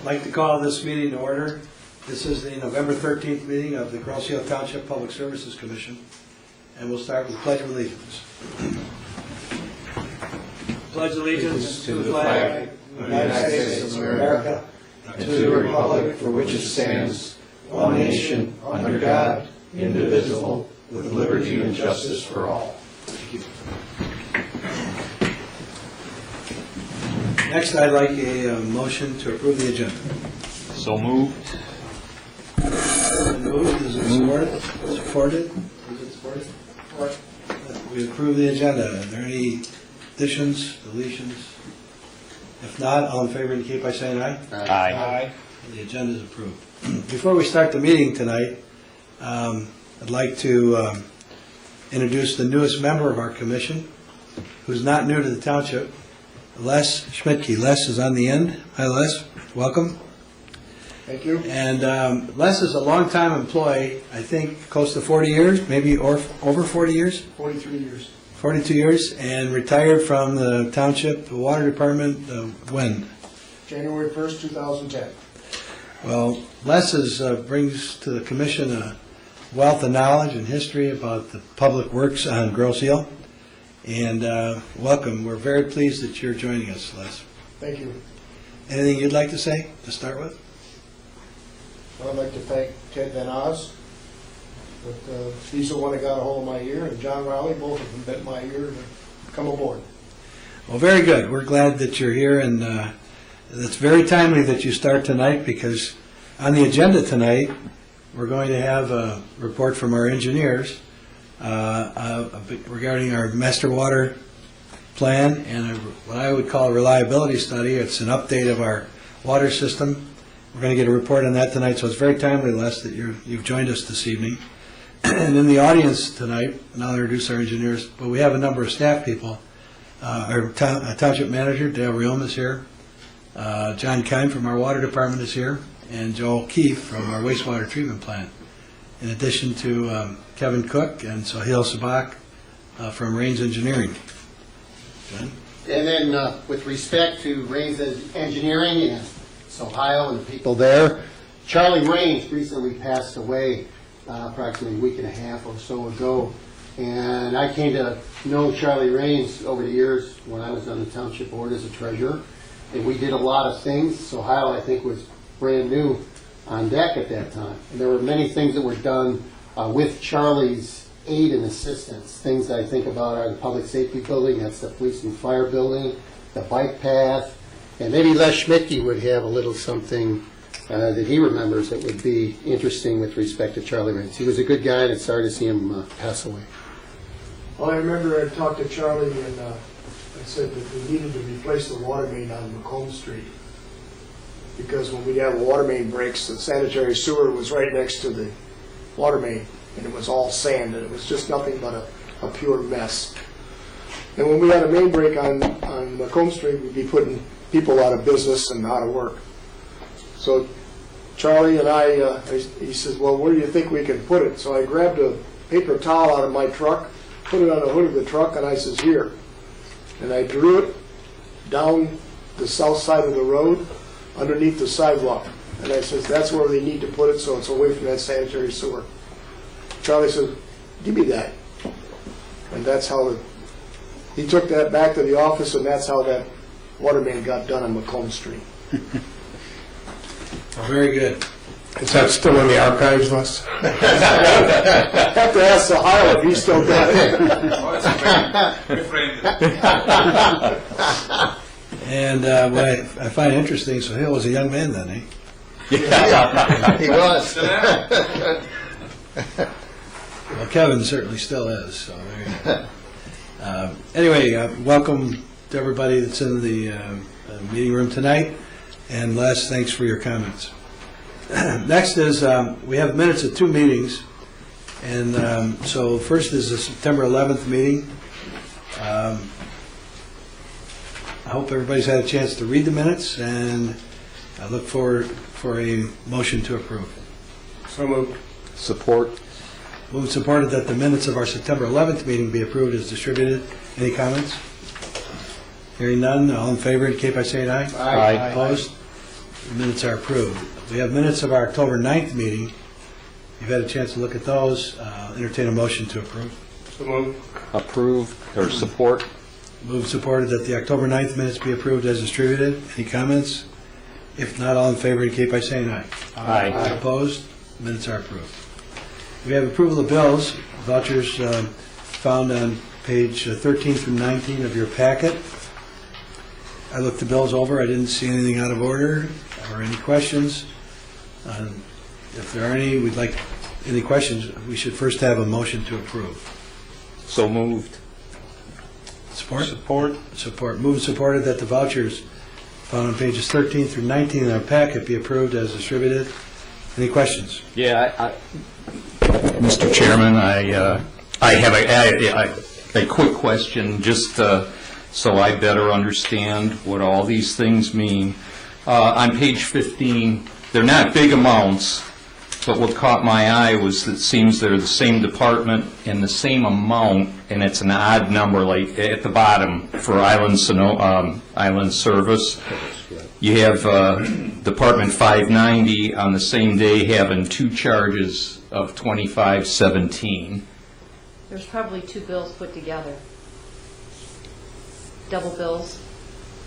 like to call this meeting to order. This is the November 13th meeting of the Grosse Ile Township Public Services Commission, and we'll start with the Pledge of Allegiance. Pledge allegiance to the flag of the United States of America and to the republic for which it stands, one nation, under God, indivisible, with liberty and justice for all. Thank you. Next, I'd like a motion to approve the agenda. So moved. Moved. Is it supported? Supported? Is it supported? Support. We approve the agenda. Are there any additions, deletions? If not, all in favor indicate by saying aye. Aye. Aye. The agenda is approved. Before we start the meeting tonight, I'd like to introduce the newest member of our commission, who's not new to the township, Les Schmidtke. Les is on the end. Hi, Les. Welcome. Thank you. And Les is a longtime employee, I think close to 40 years, maybe or over 40 years? 43 years. 42 years, and retired from the township, the water department, when? January 1st, 2010. Well, Les brings to the commission a wealth of knowledge and history about the public works on Grosse Ile. And welcome. We're very pleased that you're joining us, Les. Thank you. Anything you'd like to say to start with? Well, I'd like to thank Ted Van Oz, but he's the one that got a hold of my ear, and John Rowley, both of them bent my ear to come aboard. Well, very good. We're glad that you're here, and it's very timely that you start tonight, because on the agenda tonight, we're going to have a report from our engineers regarding our master water plan and what I would call a reliability study. It's an update of our water system. We're going to get a report on that tonight, so it's very timely, Les, that you've joined us this evening. And in the audience tonight, and I'll introduce our engineers, but we have a number of staff people. Our township manager, Dale Riom, is here. John Kime from our water department is here, and Joel Keefe from our wastewater treatment plant, in addition to Kevin Cook and Sohail Sabak from Rains Engineering. John? And then with respect to Rains Engineering and Ohio and the people there, Charlie Rains recently passed away approximately a week and a half or so ago. And I came to know Charlie Rains over the years when I was on the township board as a treasurer. And we did a lot of things. Ohio, I think, was brand new on deck at that time. And there were many things that were done with Charlie's aid and assistance. Things that I think about are the public safety building, that's the police and fire building, the bike path, and maybe Les Schmidtke would have a little something that he remembers that would be interesting with respect to Charlie Rains. He was a good guy, and it's sorry to see him pass away. Well, I remember I talked to Charlie, and I said that we needed to replace the water main on Macomb Street, because when we have water main breaks, the sanitary sewer was right next to the water main, and it was all sand, and it was just nothing but a pure mess. And when we had a main break on Macomb Street, we'd be putting people out of business and out of work. So Charlie and I, he says, well, where do you think we can put it? So I grabbed a paper towel out of my truck, put it on the hood of the truck, and I says, here. And I drew it down the south side of the road underneath the sidewalk. And I says, that's where they need to put it, so it's away from that sanitary sewer. Charlie said, give me that. And that's how he took that back to the office, and that's how that water main got done on Macomb Street. Very good. Is that still in the archives, Les? I have to ask Sohail if he's still got it. And what I find interesting, Sohail was a young man then, eh? Yeah, he was. Well, Kevin certainly still is. So there you go. Anyway, welcome to everybody that's in the meeting room tonight. And Les, thanks for your comments. Next is we have minutes of two meetings. And so first is the September 11th meeting. I hope everybody's had a chance to read the minutes, and I look forward for a motion to approve. So moved. Support. Moved and supported that the minutes of our September 11th meeting be approved as distributed. Any comments? Hearing none, all in favor indicate by saying aye. Aye. Opposed? The minutes are approved. We have minutes of our October 9th meeting. You've had a chance to look at those. Entertain a motion to approve. So moved. Approve or support? Moved, supported that the October 9th minutes be approved as distributed. Any comments? If not, all in favor indicate by saying aye. Aye. Opposed? Minutes are approved. We have approval of bills, vouchers found on page 13 through 19 of your packet. I looked the bills over. I didn't see anything out of order or any questions. If there are any, we'd like any questions. We should first have a motion to approve. So moved. Support? Support. Support. Moved and supported that the vouchers found on pages 13 through 19 in our packet be approved as distributed. Any questions? Yeah, Mr. Chairman, I have a quick question, just so I better understand what all these things mean. On page 15, they're not big amounts, but what caught my eye was that it seems they're the same department and the same amount, and it's an odd number, like at the bottom for island service. You have Department 590 on the same day having two charges of $25.17. There's probably two bills put together. Double bills,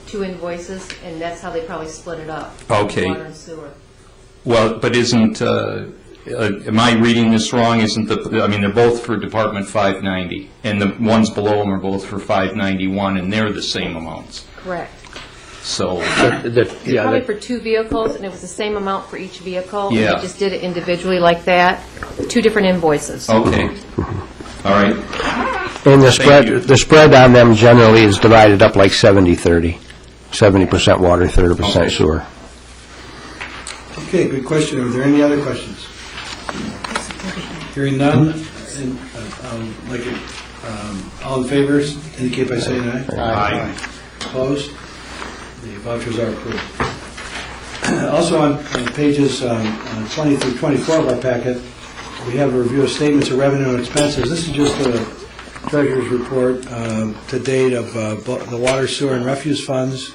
two invoices, and that's how they probably split it up. Okay. Water and sewer. Well, but isn't, am I reading this wrong? I mean, they're both for Department 590, and the ones below them are both for 591, and they're the same amounts. Correct. So, Probably for two vehicles, and it was the same amount for each vehicle. and Yeah. They just did it individually like that. Two different invoices. okay. All right. And the you. spread on them generally is divided up like 70-30. 70% water, 30% sewer. Okay, good question. Are there any other questions? Hearing none, and, all in favor indicate by saying aye. Aye. Opposed? The vouchers are approved. Also on pages 20 through 24 of our packet, we have a review of statements of revenue and expenses. This is just a treasurer's report to date of the water, sewer, and refuse funds.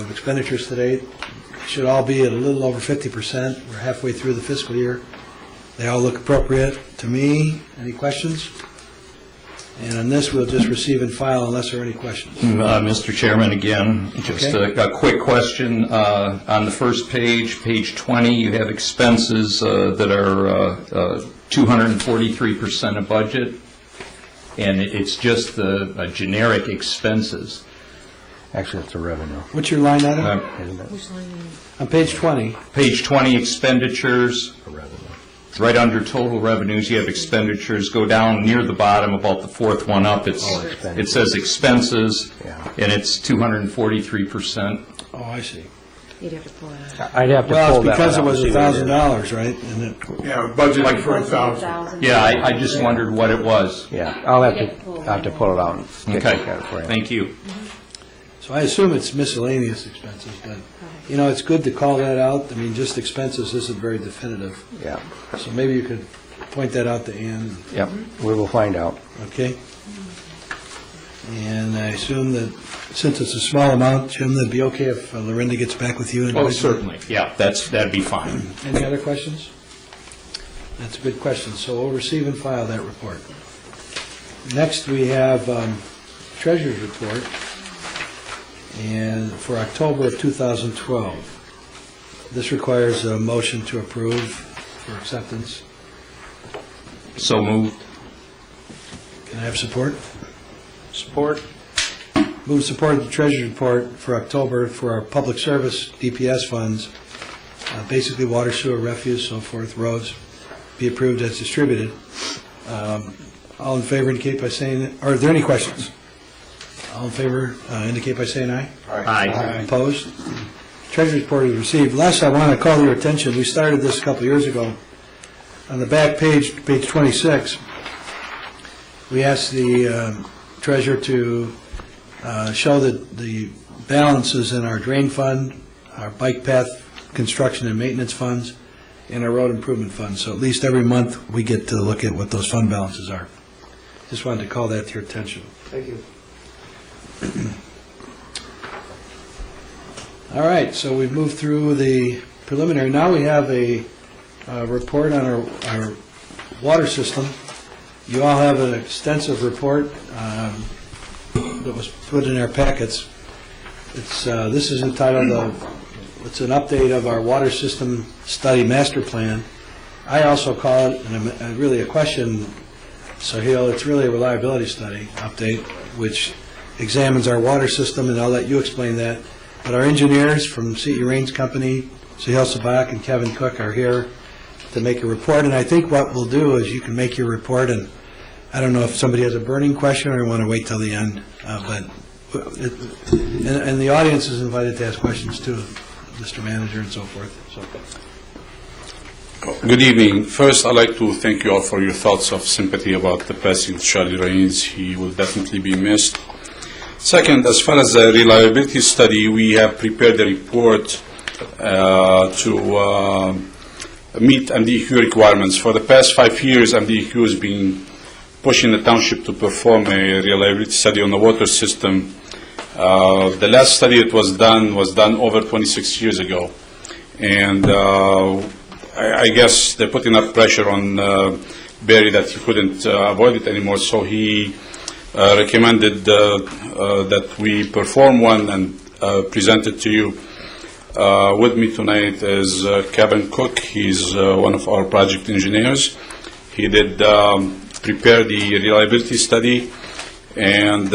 Expenditures to date should all be at a little over 50%. We're halfway through the fiscal year. They all look appropriate to me. Any questions? And on this, we'll just receive and file unless there are any questions. Mr. Chairman, again, just Okay. a quick question. On the first page, page 20, you have expenses that are 243% of budget, and it's just the generic expenses. Actually, it's a revenue, What's your line item? isn't it? Which line? On page 20. Page 20, expenditures. A revenue. Right under total revenues, you have expenditures. Go down near the bottom, about the fourth one up. It says expenses, Yeah. and it's 243%. Oh, I see. You'd have to pull it out. I'd have to Well, pull it's that because it one out was and see what it is. $1,000, right? And it, Yeah, budgeted for 1,000. Yeah, I just wondered what it was. Yeah, I'll have to pull it out and take a Okay, look at it for you. thank you. so I assume it's miscellaneous expenses, but, you know, it's good to call that out. I mean, just expenses isn't very definitive. Yeah, So maybe you could point that out to Ann, yep, we will find out. okay? And I assume that since it's a small amount, Jim, that'd be okay if Lorinda gets back with you? Oh, certainly, yeah, that'd be fine. Any other questions? That's a good question. So we'll receive and file that report. Next, we have Treasurer's Report, and for October of 2012. This requires a motion to approve for acceptance. So moved. Can I have support? Support. Move support of the Treasurer's Report for October for our public service DPS funds, basically water, sewer, refuse, so forth, roads, be approved as distributed. All in favor indicate by saying, or are there any questions? All in favor indicate by saying aye. Aye. Opposed? Treasurer's Report is received. Last, I want to call your attention, we started this a couple years ago. On the back page, page 26, we asked the treasurer to show the balances in our drain fund, our bike path construction and maintenance funds, and our road improvement fund. So at least every month, we get to look at what those fund balances are. Just wanted to call that to your attention. Thank you. All right, so we've moved through the preliminary. Now we have a report on our water system. You all have an extensive report that was put in our packets. This is entitled, it's an update of our water system study master plan. I also call it, really a question, Sahil, it's really a reliability study update, which examines our water system, and I'll let you explain that. But our engineers from C.E. Raines Company, Sahil Sabak and Kevin Cook, are here to make a report. And I think what we'll do is you can make your report, and I don't know if somebody has a burning question or want to wait till the end. And the audience is invited to ask questions too, Mr. Manager and so forth. So. Good evening. First, I'd like to thank you all for your thoughts of sympathy about the passing of Charlie Raines. He will definitely be missed. Second, as far as the reliability study, we have prepared a report to meet MDEQ requirements. For the past 5 years, MDEQ has been pushing the township to perform a reliability study on the water system. The last study that was done over 26 years ago. And I guess they're putting enough pressure on Barry that he couldn't avoid it anymore, so he recommended that we perform one and present it to you. With me tonight is Kevin Cook. He's one of our project engineers. He did prepare the reliability study, and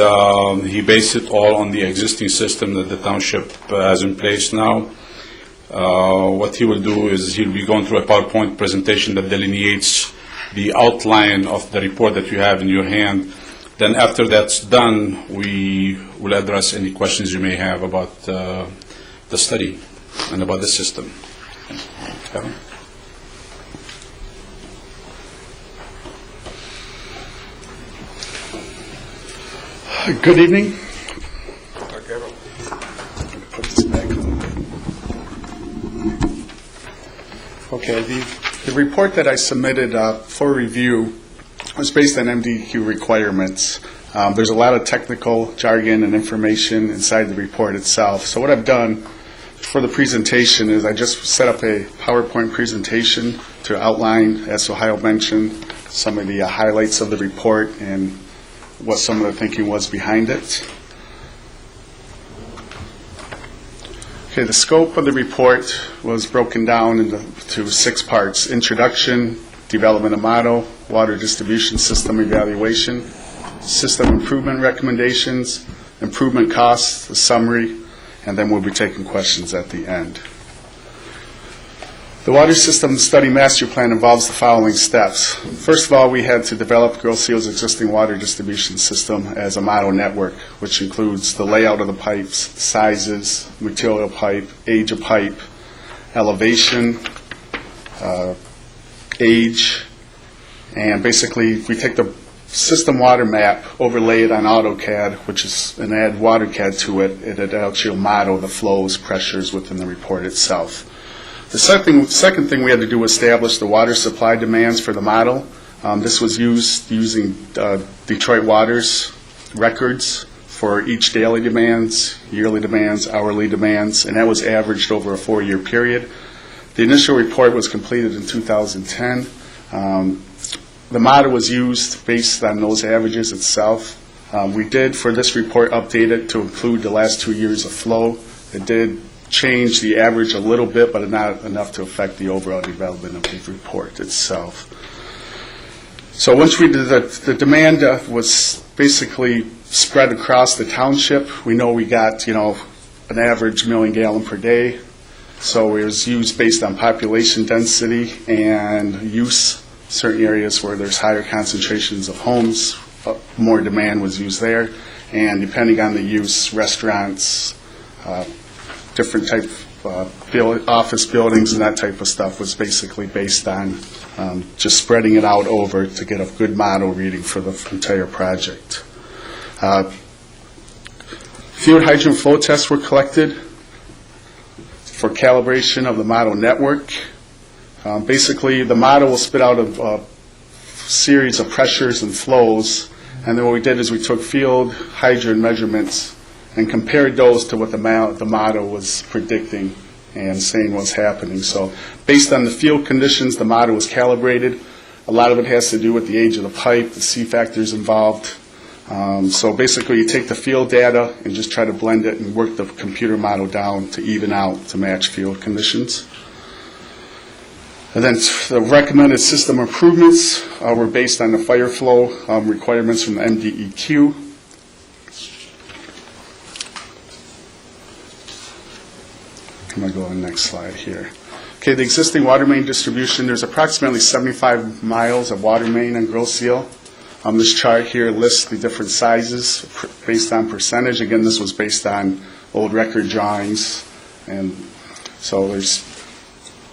he based it all on the existing system that the township has in place now. What he will do is he'll be going through a PowerPoint presentation that delineates the outline of the report that you have in your hand. Then after that's done, we will address any questions you may have about the study and about the system. Kevin? Good evening. Put this back a little bit. Okay, the report that I submitted for review was based on MDEQ requirements. There's a lot of technical jargon and information inside the report itself. So what I've done for the presentation is I just set up a PowerPoint presentation to outline, as Ohio mentioned, some of the highlights of the report and what some of the thinking was behind it. Okay, the scope of the report was broken down into 6 parts: introduction, development of model, water distribution system evaluation, system improvement recommendations, improvement costs, a summary, and then we'll be taking questions at the end. The water system study master plan involves the following steps. First of all, we had to develop Girl Seal's existing water distribution system as a model network, which includes the layout of the pipes, sizes, material pipe, age of pipe, elevation, age, and basically we take the system water map, overlay it on AutoCAD, and add WaterCAD to it. It actually model the flows, pressures within the report itself. The second thing we had to do was establish the water supply demands for the model. This was used using Detroit Water's records for each daily demands, yearly demands, hourly demands, and that was averaged over a 4-year period. The initial report was completed in 2010. The model was used based on those averages itself. We did, for this report, update it to include the last 2 years of flow. It did change the average a little bit, but not enough to affect the overall development of the report itself. So once we did the demand was basically spread across the township. We know we got, an average million gallon per day. So it was used based on population density and use. Certain areas where there's higher concentrations of homes, more demand was used there. And depending on the use, restaurants, different type of office buildings and that type of stuff was basically based on just spreading it out over to get a good model reading for the entire project. Field hydrant flow tests were collected for calibration of the model network. Basically, the model will spit out a series of pressures and flows, and then what we did is we took field hydrant measurements and compared those to what the model was predicting and saying was happening. So based on the field conditions, the model was calibrated. A lot of it has to do with the age of the pipe, the C factors involved. So basically, you take the field data and just try to blend it and work the computer model down to even out to match field conditions. And then the recommended system improvements were based on the fire flow requirements from the MDEQ. I'm going to go to the next slide here. Okay, the existing water main distribution, there's approximately 75 miles of water main on Grosse Ile. This chart here lists the different sizes based on percentage. Again, this was based on old record drawings. And so there's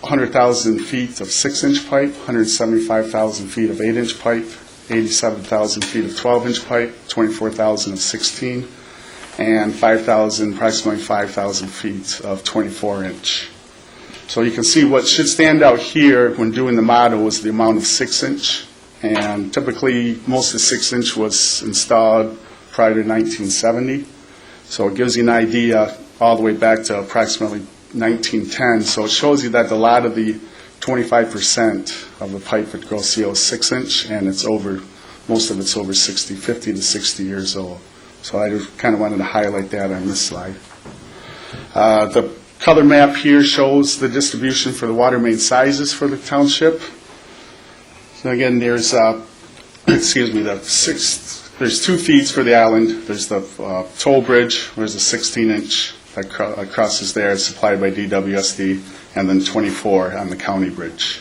100,000 feet of 6-inch pipe, 175,000 feet of 8-inch pipe, 87,000 feet of 12-inch pipe, 24,000 of 16, and approximately 5,000 feet of 24-inch. So you can see what should stand out here when doing the model was the amount of 6-inch. And typically, most of the 6-inch was installed prior to 1970. So it gives you an idea all the way back to approximately 1910. So it shows you that a lot of the 25% of the pipe at Grosse Ile is 6-inch, and most of it's over 50 to 60 years old. So I just kind of wanted to highlight that on this slide. The color map here shows the distribution for the water main sizes for the township. So again, there's there's 2 feeds for the island. There's the toll bridge, there's a 16-inch that crosses there, it's supplied by DWSD, and then 24 on the county bridge.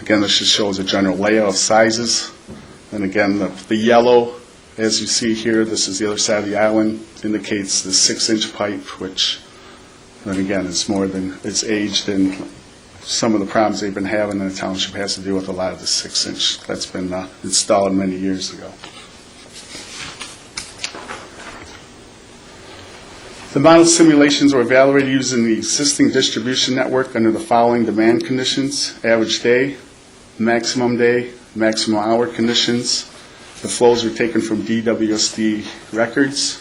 Again, this just shows a general layout of sizes. And again, the yellow, as you see here, this is the other side of the island, indicates the 6-inch pipe, which then again it's aged, and some of the problems they've been having in the township has to do with a lot of the 6-inch that's been installed many years ago. The model simulations were evaluated using the existing distribution network under the following demand conditions: average day, maximum hour conditions. The flows were taken from DWSD records.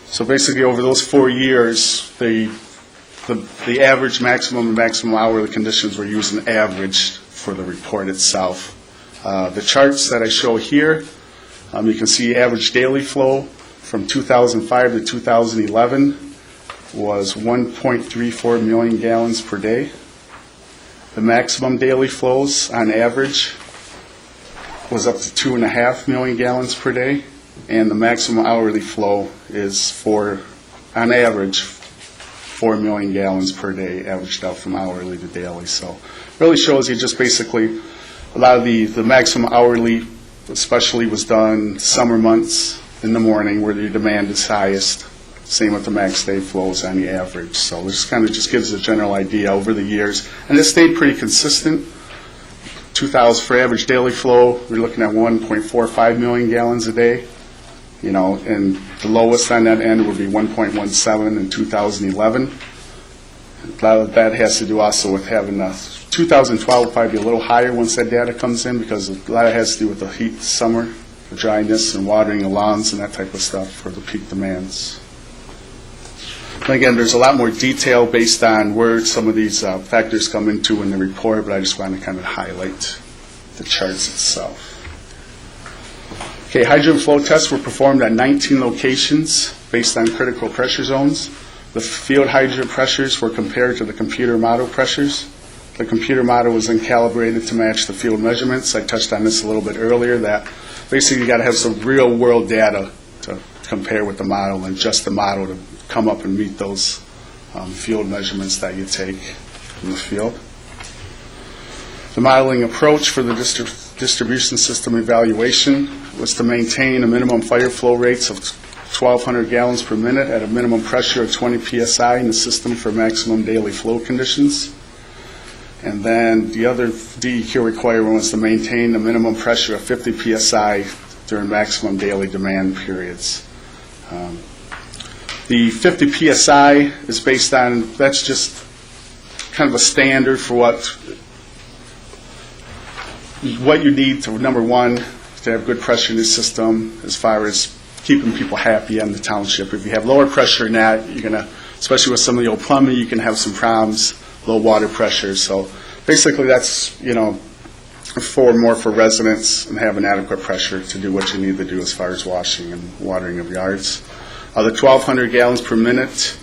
So basically, over those 4 years, the average maximum and maximum hourly conditions were used and averaged for the report itself. The charts that I show here, you can see average daily flow from 2005 to 2011 was 1.34 million gallons per day. The maximum daily flows on average was up to 2.5 million gallons per day, and the maximum hourly flow is on average 4 million gallons per day, averaged out from hourly to daily. So it really shows you just basically a lot of the maximum hourly especially was done summer months in the morning where the demand is highest. Same with the max day flows on the average. So this kind of just gives a general idea over the years. And it stayed pretty consistent. 2000 for average daily flow, we're looking at 1.45 million gallons a day. And the lowest on that end would be 1.17 in 2011. A lot of that has to do also with having 2012 will probably be a little higher once that data comes in, because a lot of it has to do with the heat this summer, the dryness and watering the lawns and that type of stuff for the peak demands. And again, there's a lot more detail based on where some of these factors come into in the report, but I just want to kind of highlight the charts itself. Okay, hydrant flow tests were performed at 19 locations based on critical pressure zones. The field hydrant pressures were compared to the computer model pressures. The computer model was then calibrated to match the field measurements. I touched on this a little bit earlier, that basically you got to have some real world data to compare with the model, and just the model to come up and meet those field measurements that you take in the field. The modeling approach for the distribution system evaluation was to maintain a minimum fire flow rates of 1,200 gallons per minute at a minimum pressure of 20 psi in the system for maximum daily flow conditions. And then the other DEQ requirement was to maintain a minimum pressure of 50 psi during maximum daily demand periods. The 50 psi is based on, that's just kind of a standard for what you need to, number one, to have good pressure in the system as far as keeping people happy in the township. If you have lower pressure than that, you're going to, especially with some of the old plumbing, you can have some problems, low water pressure. So basically that's, more for residents and having adequate pressure to do what you need to do as far as washing and watering of yards. The 1,200 gallons per minute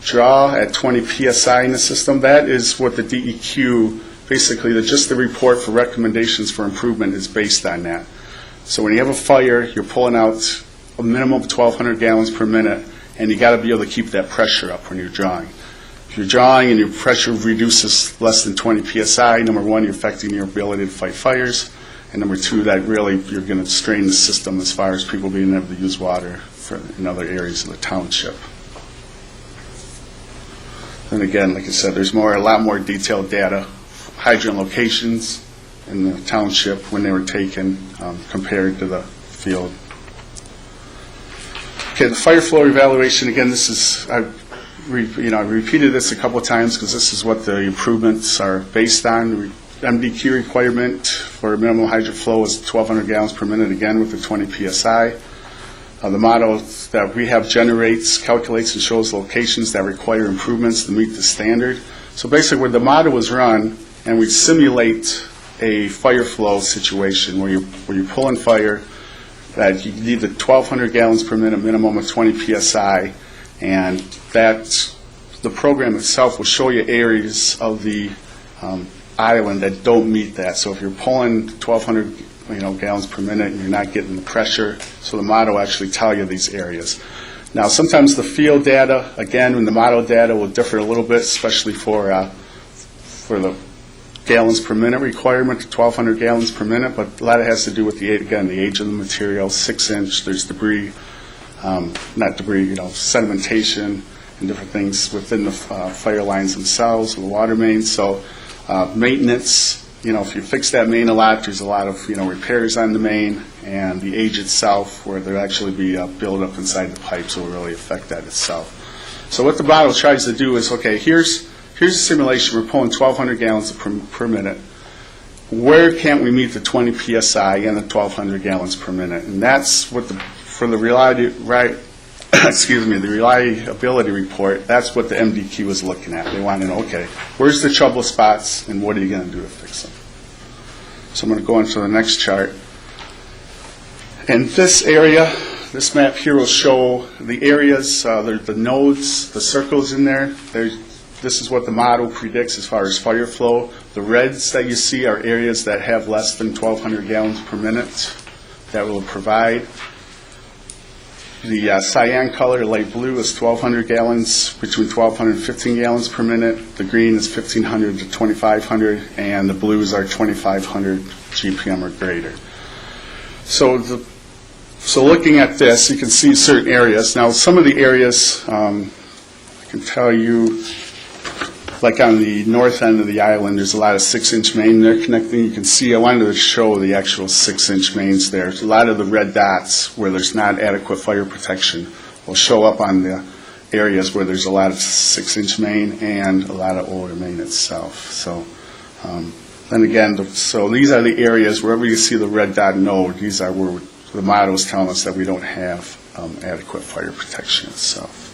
draw at 20 PSI in the system, that is what the DEQ, basically just the report for recommendations for improvement is based on that. So when you have a fire, you're pulling out a minimum of 1,200 gallons per minute, and you got to be able to keep that pressure up when you're drawing. If you're drawing and your pressure reduces less than 20 PSI, number one, you're affecting your ability to fight fires, and number two, that really you're going to strain the system as far as people being able to use water in other areas of the township. And again, like I said, there's a lot more detailed data, hydrant locations in the township when they were taken compared to the field. Okay, the fire flow evaluation, again, this is, I've repeated this a couple of times because this is what the improvements are based on. MDQ requirement for minimum hydrant flow is 1,200 gallons per minute, again with the 20 PSI. The model that we have calculates and shows locations that require improvements to meet the standard. So basically when the model was run and we simulate a fire flow situation where you're pulling fire, that you need the 1,200 gallons per minute minimum of 20 PSI, and that the program itself will show you areas of the island that don't meet that. So if you're pulling 1,200 gallons per minute and you're not getting the pressure, so the model will actually tell you these areas. Now sometimes the field data, again, when the model data will differ a little bit, especially for the gallons per minute requirement to 1,200 gallons per minute, but a lot of it has to do with the age of the material, 6-inch, there's debris, sedimentation and different things within the fire lines themselves, the water mains. So maintenance, if you fix that main a lot, there's a lot of, repairs on the main, and the age itself, where there'll actually be a buildup inside the pipes will really affect that itself. So what the model tries to do is, okay, here's a simulation. We're pulling 1,200 gallons per minute. Where can't we meet the 20 PSI and the 1,200 gallons per minute? And that's what for the reliability report, that's what the MDQ was looking at. They want to know, okay, where's the trouble spots and what are you going to do to fix them? So I'm going to go into the next chart. And this area, this map here will show the areas, the nodes, the circles in there. This is what the model predicts as far as fire flow. The reds that you see are areas that have less than 1,200 gallons per minute that will provide. The cyan color, light blue, is 1,200 gallons, between 1,200 and 15 gallons per minute. The green is 1,500 to 2,500, and the blues are 2,500 GPM or greater. So looking at this, you can see certain areas. Now, some of the areas, I can tell you, like on the north end of the island, there's a lot of 6-inch main there connecting. You can see, I wanted to show the actual 6-inch mains there. A lot of the red dots where there's not adequate fire protection will show up on the areas where there's a lot of 6-inch main and a lot of older main itself. So then again, so these are the areas, wherever you see the red dot node, these are where the model is telling us that we don't have adequate fire protection itself.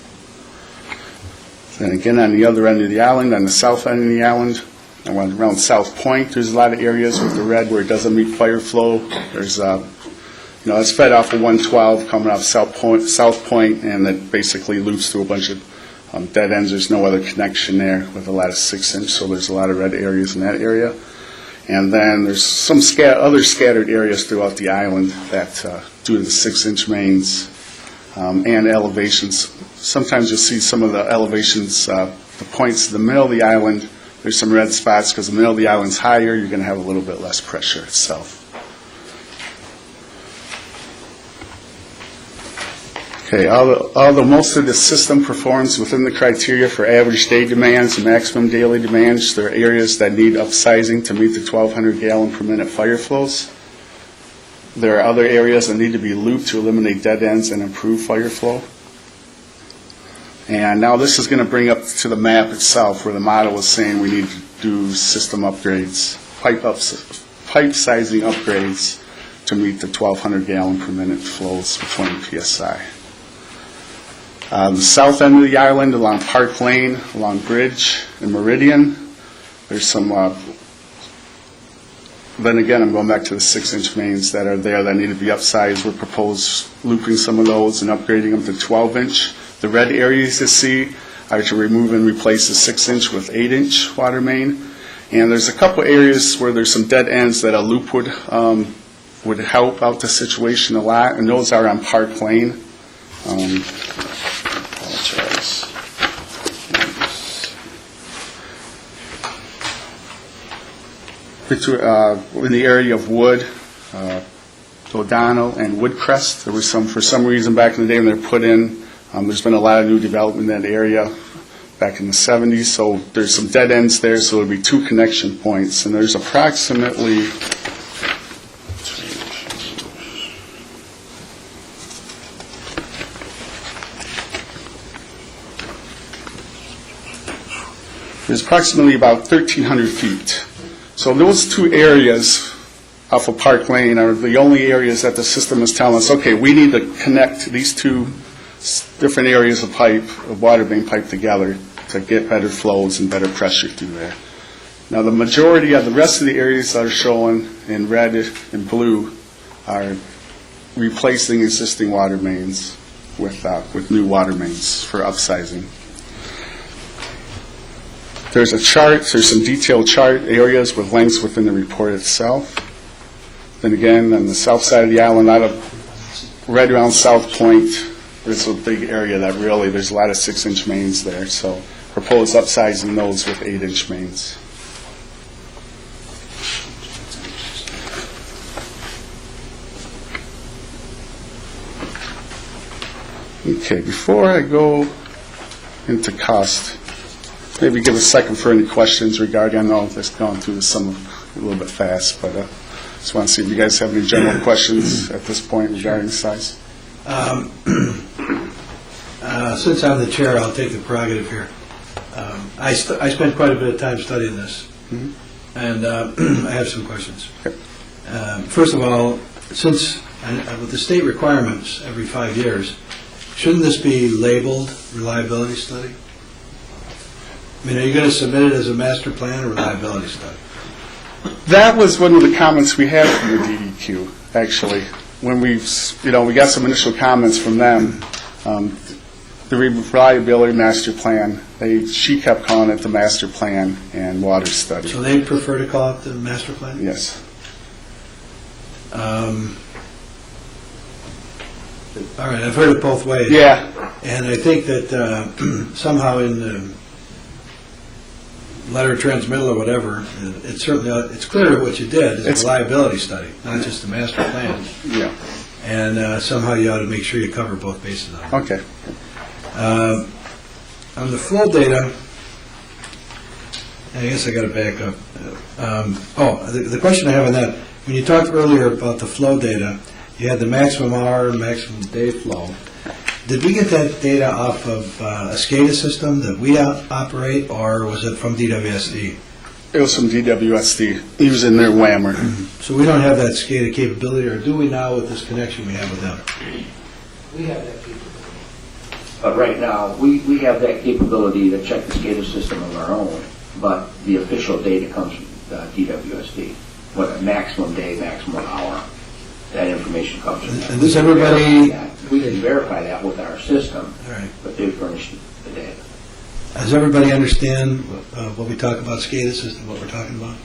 And again, on the other end of the island, on the south end of the island, around South Point, there's a lot of areas with the red where it doesn't meet fire flow. There's, it's fed off of 112 coming off South Point, and it basically loops through a bunch of dead ends. There's no other connection there with a lot of 6-inch, so there's a lot of red areas in that area. And then there's some other scattered areas throughout the island that, due to the 6-inch mains and elevations, sometimes you'll see some of the elevations, the points in the middle of the island, there's some red spots because the middle of the island's higher, you're going to have a little bit less pressure itself. Okay, although most of the system performs within the criteria for average day demands and maximum daily demands, there are areas that need upsizing to meet the 1,200 gallon per minute fire flows. There are other areas that need to be looped to eliminate dead ends and improve fire flow. And now this is going to bring up to the map itself where the model is saying we need to do system upgrades, pipe sizing upgrades to meet the 1,200 gallon per minute flows with 20 PSI. The south end of the island, along Park Lane, along Bridge and Meridian, there's some, then again, I'm going back to the 6-inch mains that are there that need to be upsized. We're proposed looping some of those and upgrading them to 12-inch. The red areas you see are to remove and replace the 6-inch with 8-inch water main. And there's a couple areas where there's some dead ends that a loop would help out the situation a lot, and those are on Park Lane. Apologize. In the area of Wood, O'Donnell, and Woodcrest, there was some, for some reason back in the day when they were put in, there's been a lot of new development in that area back in the 70s, so there's some dead ends there, so there'll be 2 connection points, and there's approximately, about 1,300 feet. So those 2 areas off of Park Lane are the only areas that the system is telling us, okay, we need to connect these 2 different areas of pipe, of water main pipe together to get better flows and better pressure through there. Now the majority of the rest of the areas that are shown in red and blue are replacing existing water mains with new water mains for upsizing. There's a chart, there's some detailed chart areas with links within the report itself. Then again, on the south side of the island, out of right around South Point, there's a big area that really, there's a lot of 6-inch mains there, so propose upsizing those with 8-inch mains. Okay, before I go into cost, maybe give a second for any questions regarding, I know I've just gone through some a little bit fast, but just want to see if you guys have any general questions at this point regarding size. Since I'm the chair, I'll take the prerogative here. I spent quite a bit of time studying this, and I have some questions. Okay. First of all, since with the state requirements every 5 years, shouldn't this be labeled reliability study? I mean, are you going to submit it as a master plan or reliability study? That was one of the comments we had from the DEQ, actually. When we got some initial comments from them, the reliability master plan, she kept calling it the master plan and water study. So they prefer to call it the master plan? Yes. All right, I've heard it both ways. Yeah. And I think that somehow in the letter transmittal or whatever, it's clear what you did is a reliability study, not just a master plan. Yeah. And somehow you ought to make sure you cover both bases on it. Okay. On the flow data, I guess I got to back up. The question I have on that, when you talked earlier about the flow data, you had the maximum hour and maximum day flow. Did we get that data off of a SCADA system that we operate, or was it from DWSD? It was from DWSD. He was in their WAMR. So we don't have that SCADA capability, or do we now with this connection we have with them? We have that capability. But right now, we have that capability to check the SCADA system of our own, but the official data comes from DWSD. What a maximum day, maximum hour, that information comes from them. And does everybody... We can verify that with our system, Right. but they furnish the data. Does everybody understand what we talk about SCADA system, what we're talking about?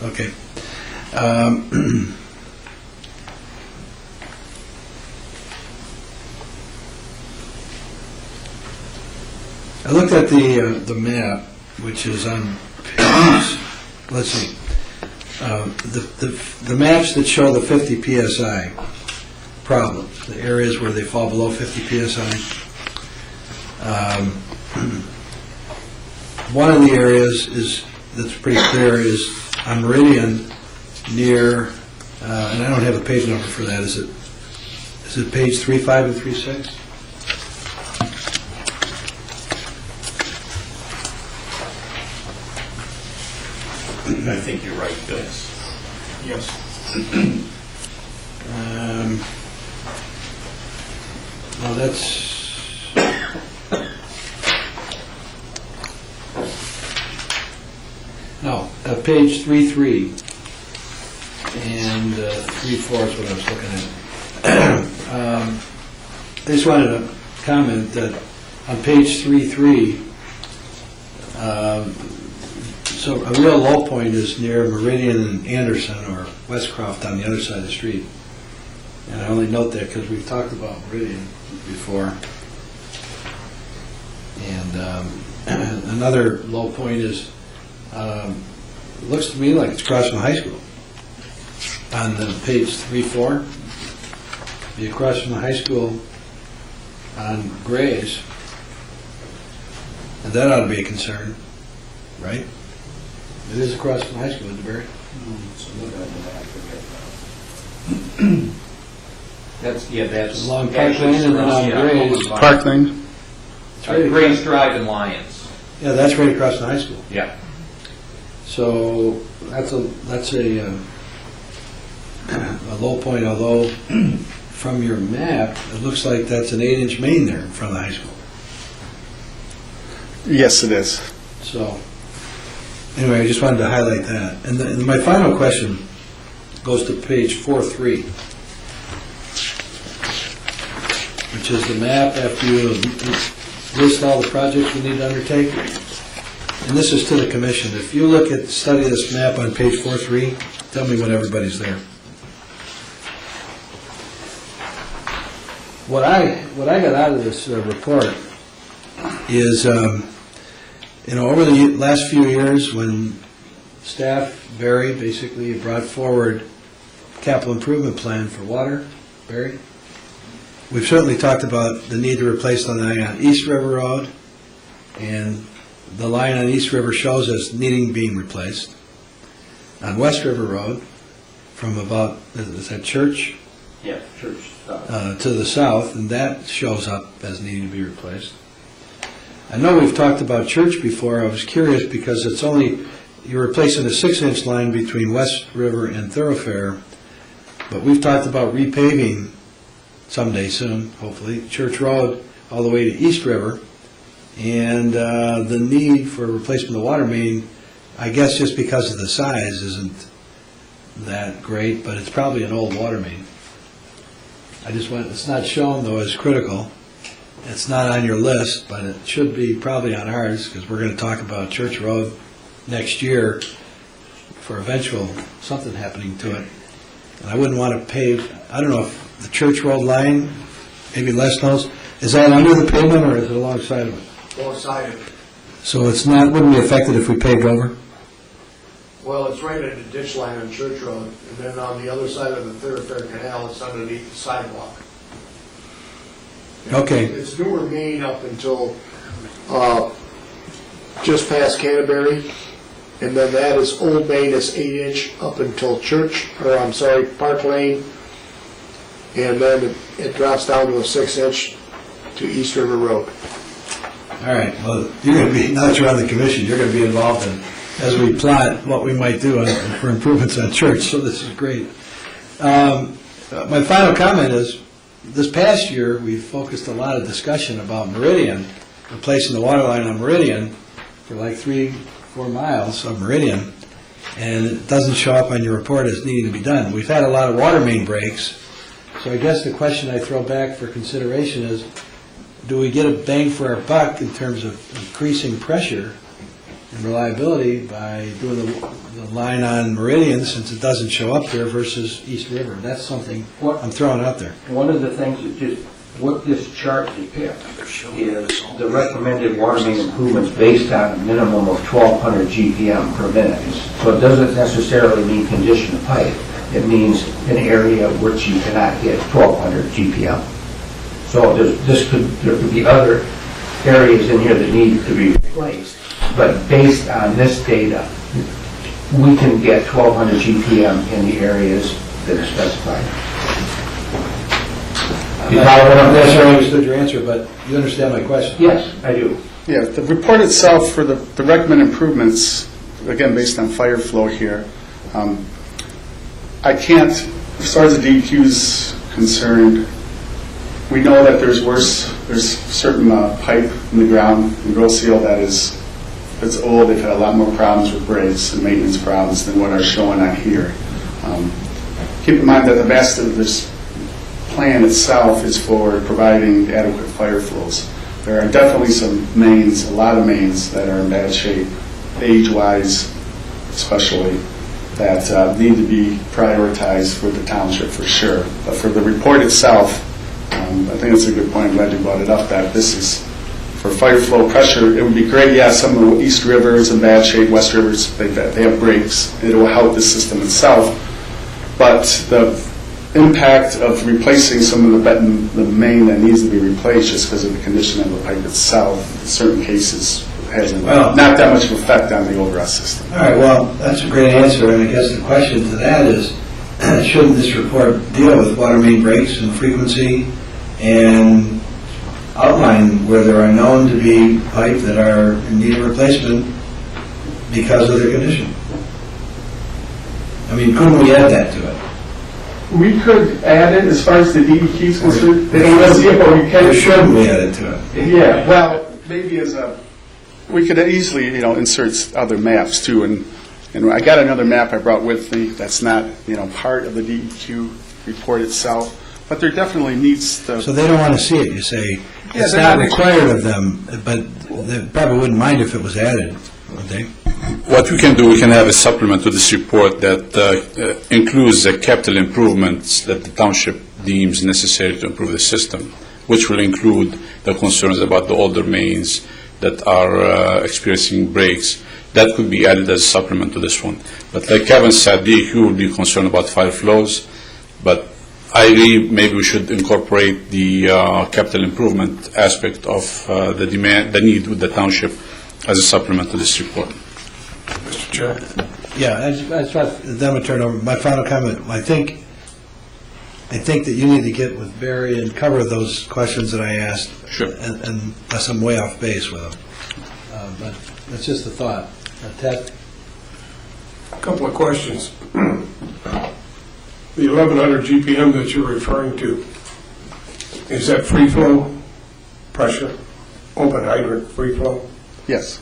Okay. I looked at the map, which is on page, let's see, the maps that show the 50 PSI problems, the areas where they fall below 50 PSI. One of the areas that's pretty clear is on Meridian near, and I don't have a page number for that. Is it page 35 and 36? I think you're right, Dennis. Yes. No, that's... No, page 3.3 and 3.4 is what I was looking at. I just wanted to comment that on page 3.3, so a real low point is near Meridian and Anderson, or Westcroft on the other side of the street. And I only note that because we've talked about Meridian before. And another low point is, it looks to me like it's across from high school. On the page 3.4, be across from the high school on Grays, and that ought to be a concern, right? It is across from high school, isn't it, Barry? That's Along Park Lane and then on Grays. Park Lane? Grace Drive and Lions. Yeah, that's right across from high school. Yeah. So that's a low point, although from your map, it looks like that's an 8-inch main there in front of the high school. Yes, it is. So, anyway, I just wanted to highlight that. And my final question goes to page 4.3, which is the map after you list all the projects we need to undertake. And this is to the commission. If you study this map on page 4.3, tell me when everybody's there. What I got out of this report is, over the last few years, when staff, Barry, basically brought forward capital improvement plan for water, Barry, we've certainly talked about the need to replace the line on East River Road, and the line on East River shows as needing being replaced. On West River Road, from about, is that Church? Yeah, Church. To the south, and that shows up as needing to be replaced. I know we've talked about Church before. I was curious because you're replacing a 6-inch line between West River and Thoroughfare, but we've talked about repaving someday soon, hopefully, Church Road all the way to East River, and the need for replacement of the water main, I guess just because of the size, isn't that great, but it's probably an old water main. It's not shown, though, as critical. It's not on your list, but it should be probably on ours, because we're going to talk about Church Road next year for eventual something happening to it. And I wouldn't want to pave, I don't know if the Church Road line, maybe Les knows, is that under the pavement or is it alongside of it? Alongside of it. So wouldn't be affected if we paved over? Well, it's right at the ditch line on Church Road, and then on the other side of the Thoroughfare Canal, it's underneath the sidewalk. Okay. It's newer main up until just past Canterbury, and then that is old main, is 8-inch up until Park Lane, and then it drops down to a 6-inch to East River Road. All right, well, you're going to be, now that you're on the commission, you're going to be involved in, as we plot what we might do for improvements on Church, so this is great. My final comment is, this past year, we focused a lot of discussion about Meridian, replacing the water line on Meridian for like 3-4 miles of Meridian, and it doesn't show up on your report as needing to be done. We've had a lot of water main breaks, so I guess the question I throw back for consideration is, do we get a bang for our buck in terms of increasing pressure and reliability by doing the line on Meridian, since it doesn't show up there, versus East River? That's something I'm throwing out there. One of the things that just, what this chart depicts is the recommended water main improvements based on a minimum of 1,200 GPM per minute. So it doesn't necessarily mean condition of pipe. It means an area which you cannot get 1,200 GPM. So there could be other areas in here that need to be replaced, but based on this data, we can get 1,200 GPM in the areas that are specified. I'm not necessarily understood your answer, but you understand my question? Yes, I do. Yeah, the report itself for the recommended improvements, again, based on fire flow here, I can't As far as the DEQ is concerned, we know that there's certain pipe in the ground in Grosse Seal that is, it's old, they've had a lot more problems with breaks and maintenance problems than what are showing on here. Keep in mind that the master of this plan itself is for providing adequate fire flows. There are definitely some mains, a lot of mains that are in bad shape, age-wise especially, that need to be prioritized for the township for sure. But for the report itself, I think it's a good point. I'm glad you brought it up, that this is for fire flow pressure. It would be great, yeah, some of the East Rivers in bad shape, West Rivers, they have breaks. It will help the system itself. But the impact of replacing some of the main that needs to be replaced just because of the condition of the pipe itself, in certain cases, has not that much of effect on the overall system. All right, well, that's a great answer, and I guess the question to that is, shouldn't this report deal with water main breaks and frequency and outline where there are known to be pipe that are in need of replacement because of their condition? I mean, couldn't we add that to it? We could add it as far as the DEQ is concerned. Or shouldn't we add it to it? Yeah, well, maybe we could easily, insert other maps too. And I got another map I brought with me that's not, part of the DEQ report itself. But there definitely needs to... So they don't want to see it, you say. It's not required of them, but they probably wouldn't mind if it was added, would they? What we can do, we can have a supplement to this report that includes the capital improvements that the township deems necessary to improve the system, which will include the concerns about the older mains that are experiencing breaks. That could be added as a supplement to this one. But like Kevin said, DEQ will be concerned about fire flows, but I agree maybe we should incorporate the capital improvement aspect of the need with the township as a supplement to this report. Mr. Chair. Yeah, I thought then would turn over. My final comment, I think that you need to get with Barry and cover those questions that I asked. Sure. And unless I'm way off base with them. But that's just a thought. Ted? A couple of questions. The 1100 GPM that you're referring to, is that free flow pressure, open hydrant free flow? Yes.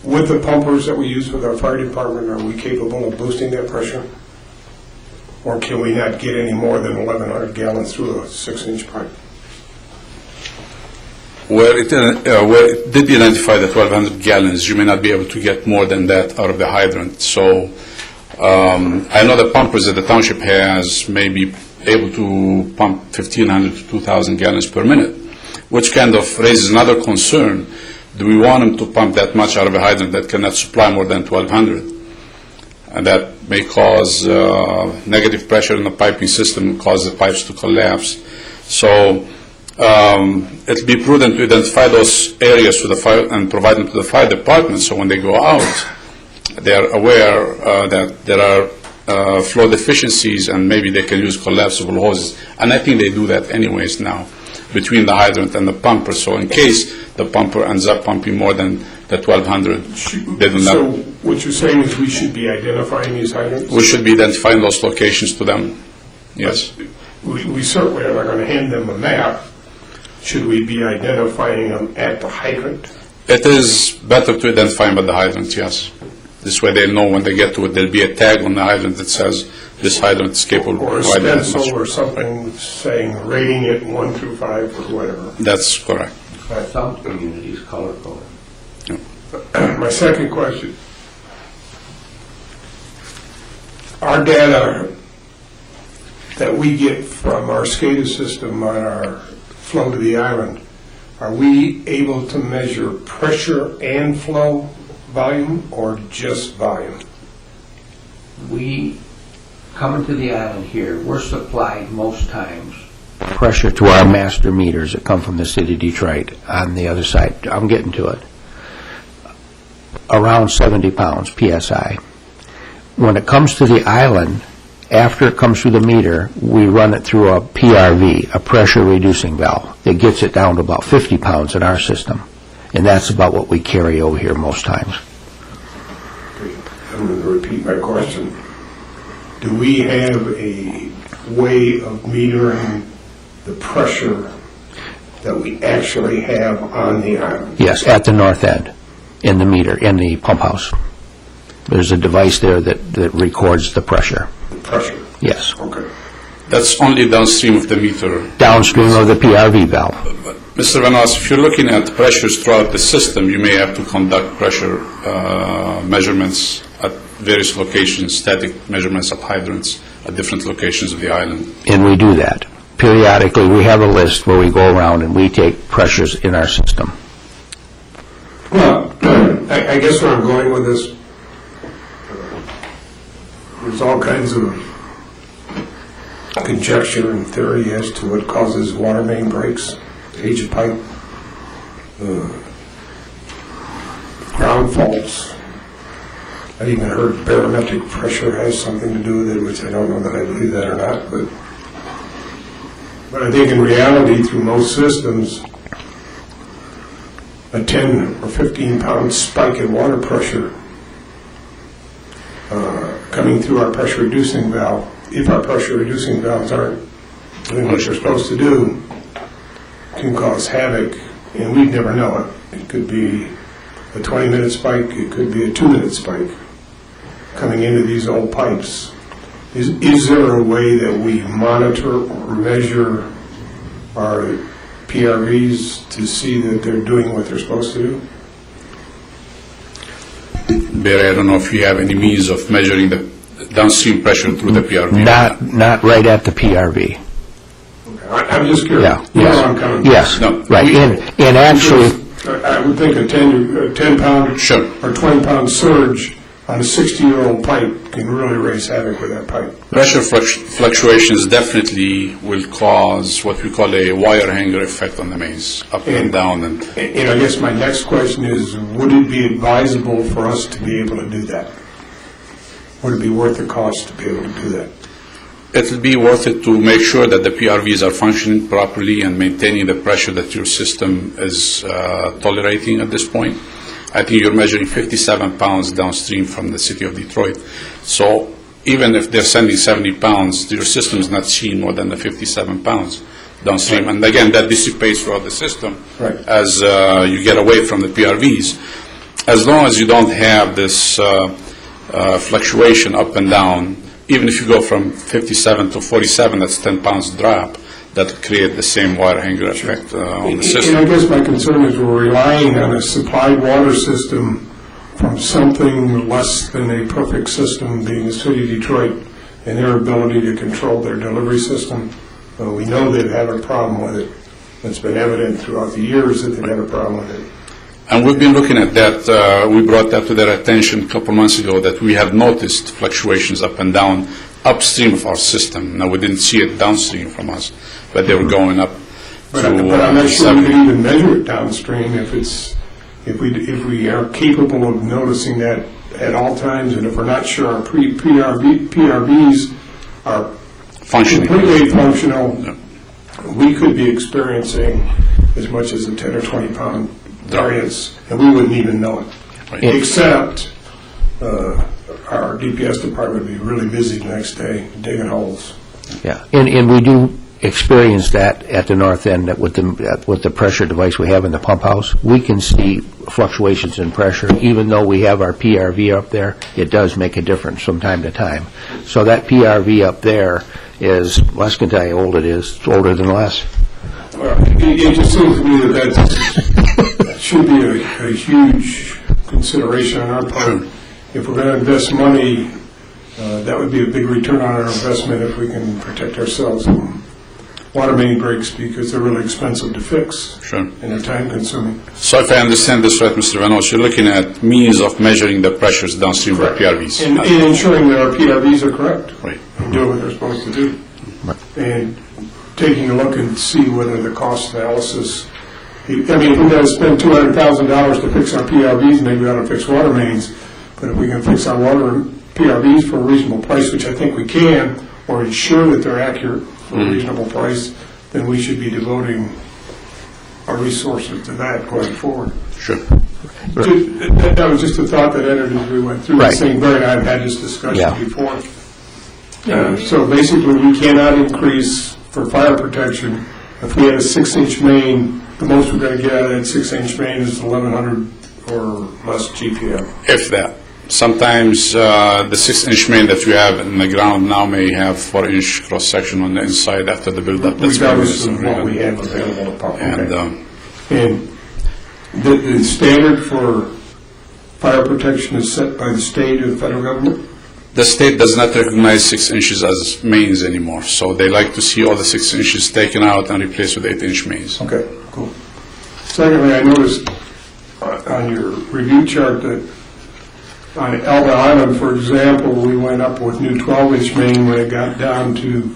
With the pumpers that we use with our fire department, are we capable of boosting that pressure? Or can we not get any more than 1,100 gallons through a 6-inch pipe? Where it did identify the 1,200 gallons, you may not be able to get more than that out of the hydrant. So I know the pumpers that the township has may be able to pump 1,500 to 2,000 gallons per minute, which kind of raises another concern. Do we want them to pump that much out of a hydrant that cannot supply more than 1,200? And that may cause negative pressure in the piping system, cause the pipes to collapse. So it'll be prudent to identify those areas to the fire and provide them to the fire department, so when they go out, they are aware that there are flow deficiencies and maybe they can use collapsible hoses. And I think they do that anyways now between the hydrant and the pumper. So in case the pumper ends up pumping more than the 1,200, they do not. So what you're saying is we should be identifying these hydrants? We should be identifying those locations to them, yes. We certainly are not going to hand them a map. Should we be identifying them at the hydrant? It is better to identify them at the hydrant, yes. This way they know when they get to it. There'll be a tag on the hydrant that says this hydrant is capable of or a providing that much. stencil or something saying, rating it 1 through 5 or whatever. That's correct. Some communities color code. My second question. Our data that we get from our SCADA system on our flow to the island, are we able to measure pressure and flow volume or just volume? We, coming to the island here, we're supplied most times pressure to our master meters that come from the city of Detroit on the other side. I'm getting to it. Around 70 pounds PSI. When it comes to the island, after it comes through the meter, we run it through a PRV, a pressure reducing valve, that gets it down to about 50 pounds in our system. And that's about what we carry over here most times. I'm going to repeat my question. do we have a way of metering the pressure that we actually have on the island? Yes, at the north end, in the meter, in the pump house. There's a device there that records the pressure. The pressure? Yes. Okay. That's only downstream of the meter. Downstream of the PRV valve. Mr. Van Os, if you're looking at pressures throughout the system, you may have to conduct pressure measurements at various locations, static measurements of hydrants at different locations of the island. And we do that. Periodically, we have a list where we go around and we take pressures in our system. Well, I guess where I'm going with this, there's all kinds of conjecture and theory as to what causes water main breaks, age of pipe, ground faults. I've even heard barometric pressure has something to do with it, which I don't know that I believe that or not, but I think in reality, through most systems, a 10 or 15 pound spike in water pressure coming through our pressure reducing valve, if our pressure reducing valves aren't doing what they're supposed to do, can cause havoc, and we'd never know it. It could be a 20-minute spike, it could be a 2-minute spike coming into these old pipes. Is there a way that we monitor or measure our PRVs to see that they're doing what they're supposed to do? Barry, I don't know if you have any means of measuring the downstream pressure through the PRV. Not right at the PRV. Okay. I'm just curious. Yeah. You know Yes. where I'm coming from. Yes. No. Right. And actually, I would think a 10 pound Sure. or 20 pound surge on a 60-year-old pipe can really raise havoc with that pipe. Pressure fluctuations definitely will cause what we call a wire hanger effect on the mains, up and down. And I guess my next question is, would it be advisable for us to be able to do that? Would it be worth the cost to be able to do that? it'll be worth it to make sure that the PRVs are functioning properly and maintaining the pressure that your system is tolerating at this point. I think you're measuring 57 pounds downstream from the city of Detroit. So even if they're sending 70 pounds, your system is not seeing more than the 57 pounds downstream. And again, that dissipates throughout the system as you get away from the PRVs. As long as you don't have this fluctuation up and down, even if you go from 57 to 47, that's 10 pounds drop, that will create the same wire hanger effect on the system. And I guess my concern is we're relying on a supplied water system from something less than a perfect system, being the city of Detroit, and their ability to control their delivery system. We know they've had a problem with it. It's been evident throughout the years that they've had a problem with it. And we've been looking at that. We brought that to their attention a couple months ago, that we have noticed fluctuations up and down upstream of our system. Now, we didn't see it downstream from us, but they were going up But to I'm not sure we 70. can even measure it downstream if we are capable of noticing that at all times, and if we're not sure our PRVs are Functioning. completely functional, we could be experiencing as much as a 10 or 20 pound variance, and we wouldn't even know it. Right. Except our DPS department would be really busy the next day digging holes. Yeah, and we do experience that at the north end, that with the pressure device we have in the pump house. We can see fluctuations in pressure. Even though we have our PRV up there, it does make a difference from time to time. So that PRV up there is, Les can tell you how old it is. It's older than Les. Well, it just seems to me that should be a huge consideration on our part. If we're going to invest money, that would be a big return on our investment if we can protect ourselves from water main breaks, because they're really expensive to fix. Sure. And they're time consuming. So if I understand this right, Mr. Vanos, you're looking at means of measuring the pressures downstream of the PRVs. And ensuring that our PRVs are correct. Right. And do what they're supposed to do. And taking a look and see whether the cost analysis, I mean, if we're going to spend $200,000 to fix our PRVs, maybe we ought to fix water mains. But if we can fix our water PRVs for a reasonable price, which I think we can, or ensure that they're accurate for a reasonable price, then we should be devoting our resources to that going forward. Sure. That was just a thought that entered as we went through this thing. Barry and I have had this discussion before. So basically, we cannot increase for fire protection. If we had a 6-inch main, the most we're going to get out of that 6-inch main is 1,100 or less GPM. If that. Sometimes the 6-inch main that we have in the ground now may have 4-inch cross-section on the inside after the build-up. That's Regardless of what we have available to pump. And And the standard for fire protection is set by the state or the federal government? the state does not recognize 6 inches as mains anymore, so they like to see all the 6 inches taken out and replaced with 8-inch mains. Okay, cool. Secondly, I noticed on your review chart that on Elba Island, for example, we went up with new 12-inch main. When it got down to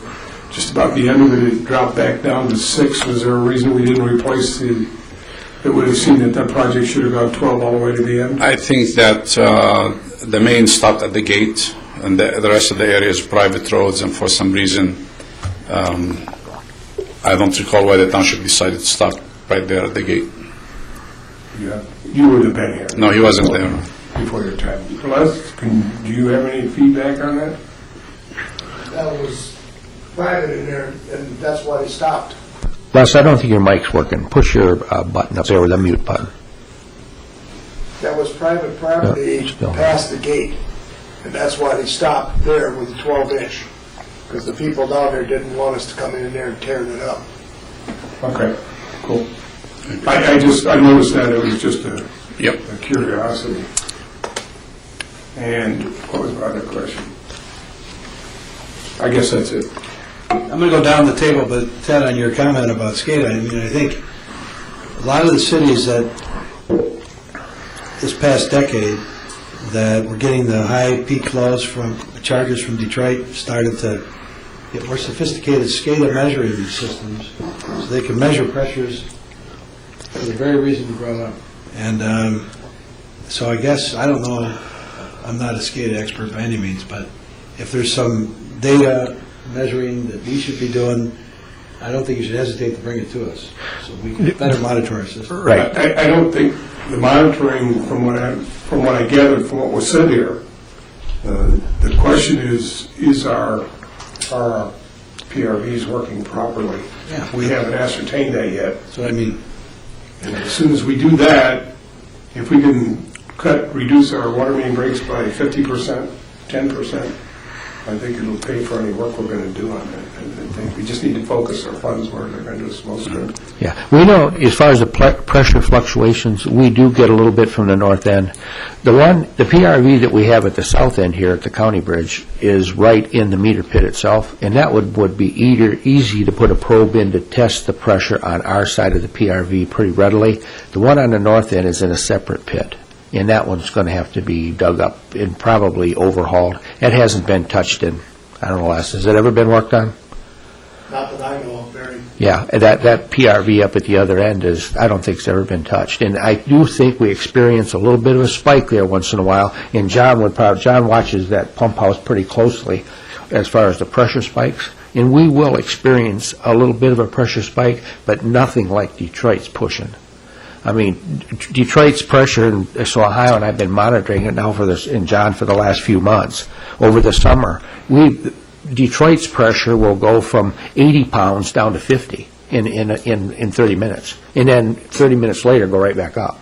just about the end of it, it dropped back down to 6. Was there a reason we didn't replace the, it would have seemed that that project should have gone 12 all the way to the end? I think that the main stopped at the gate, and the rest of the area is private roads, and for some reason, I don't recall why the township decided to stop right there at the gate. You would have been here. No, he wasn't there. Before your time. Les, do you have any feedback on that? That was private in there, and that's why they stopped. Les, I don't think your mic's working. Push your button up there with the mute button. That was private property still. past the gate, and that's why they stopped there with the 12-inch, because the people down there didn't want us to come in there and tear it up. Okay, cool. I noticed that. It was just a curiosity. And what was my other question? I guess that's it. I'm going to go down the table, but Ted, on your comment about SCADA, I mean, I think a lot of the cities that this past decade that were getting the high peak flows from charges from Detroit started to get more sophisticated SCADA measuring systems so they can measure pressures for the very reason you brought up. And so I guess, I don't know, I'm not a SCADA expert by any means, but if there's some data measuring that we should be doing, I don't think you should hesitate to bring it to us, so we can better monitor our system. Right. I don't think the monitoring, from what I gathered from what was said here, the question is our PRVs working properly? Yeah. We haven't ascertained that yet. That's what I mean. And as soon as we do that, if we can reduce our water main breaks by 50%, 10%, I think it'll pay for any work we're going to do on it. I think we just need to focus our funds where they're going to do us most good. Yeah, we know as far as the pressure fluctuations, we do get a little bit from the north end. The PRV that we have at the south end here at the county bridge is right in the meter pit itself, and that would be easy to put a probe in to test the pressure on our side of the PRV pretty readily. The one on the north end is in a separate pit, and that one's going to have to be dug up and probably overhauled. It hasn't been touched in, I don't know, has it ever been worked on? Not that I know of, Barry. Yeah, that PRV up at the other end I don't think it's ever been touched. And I do think we experience a little bit of a spike there once in a while, and John watches that pump house pretty closely as far as the pressure spikes, and we will experience a little bit of a pressure spike, but nothing like Detroit's pushing. I mean, Detroit's pressure, and so Ohio, and I've been monitoring it now and John for the last few months. Over the summer, Detroit's pressure will go from 80 pounds down to 50 in 30 minutes, and then 30 minutes later go right back up.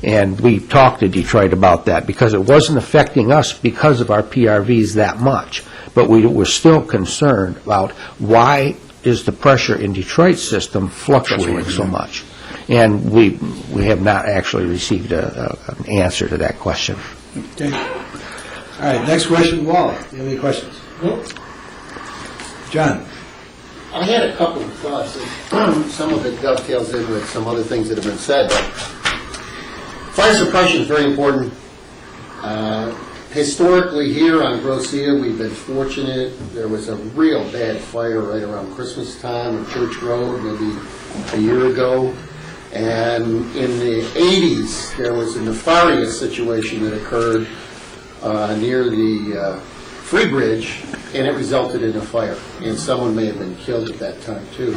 And we talked to Detroit about that because it wasn't affecting us because of our PRVs that much, but we were still concerned about why is the pressure in Detroit's system fluctuating so much. And we have not actually received an answer to that question. Okay. All right, next question, Wally. Do you have any questions? John? I had a couple of thoughts. Some of it dovetails in with some other things that have been said. But fire suppression is very important. Historically here on Grocia, we've been fortunate. There was a real bad fire right around Christmas time on Church Road maybe a year ago. And in the 80s, there was a nefarious situation that occurred near the Free Bridge, and it resulted in a fire. And someone may have been killed at that time, too.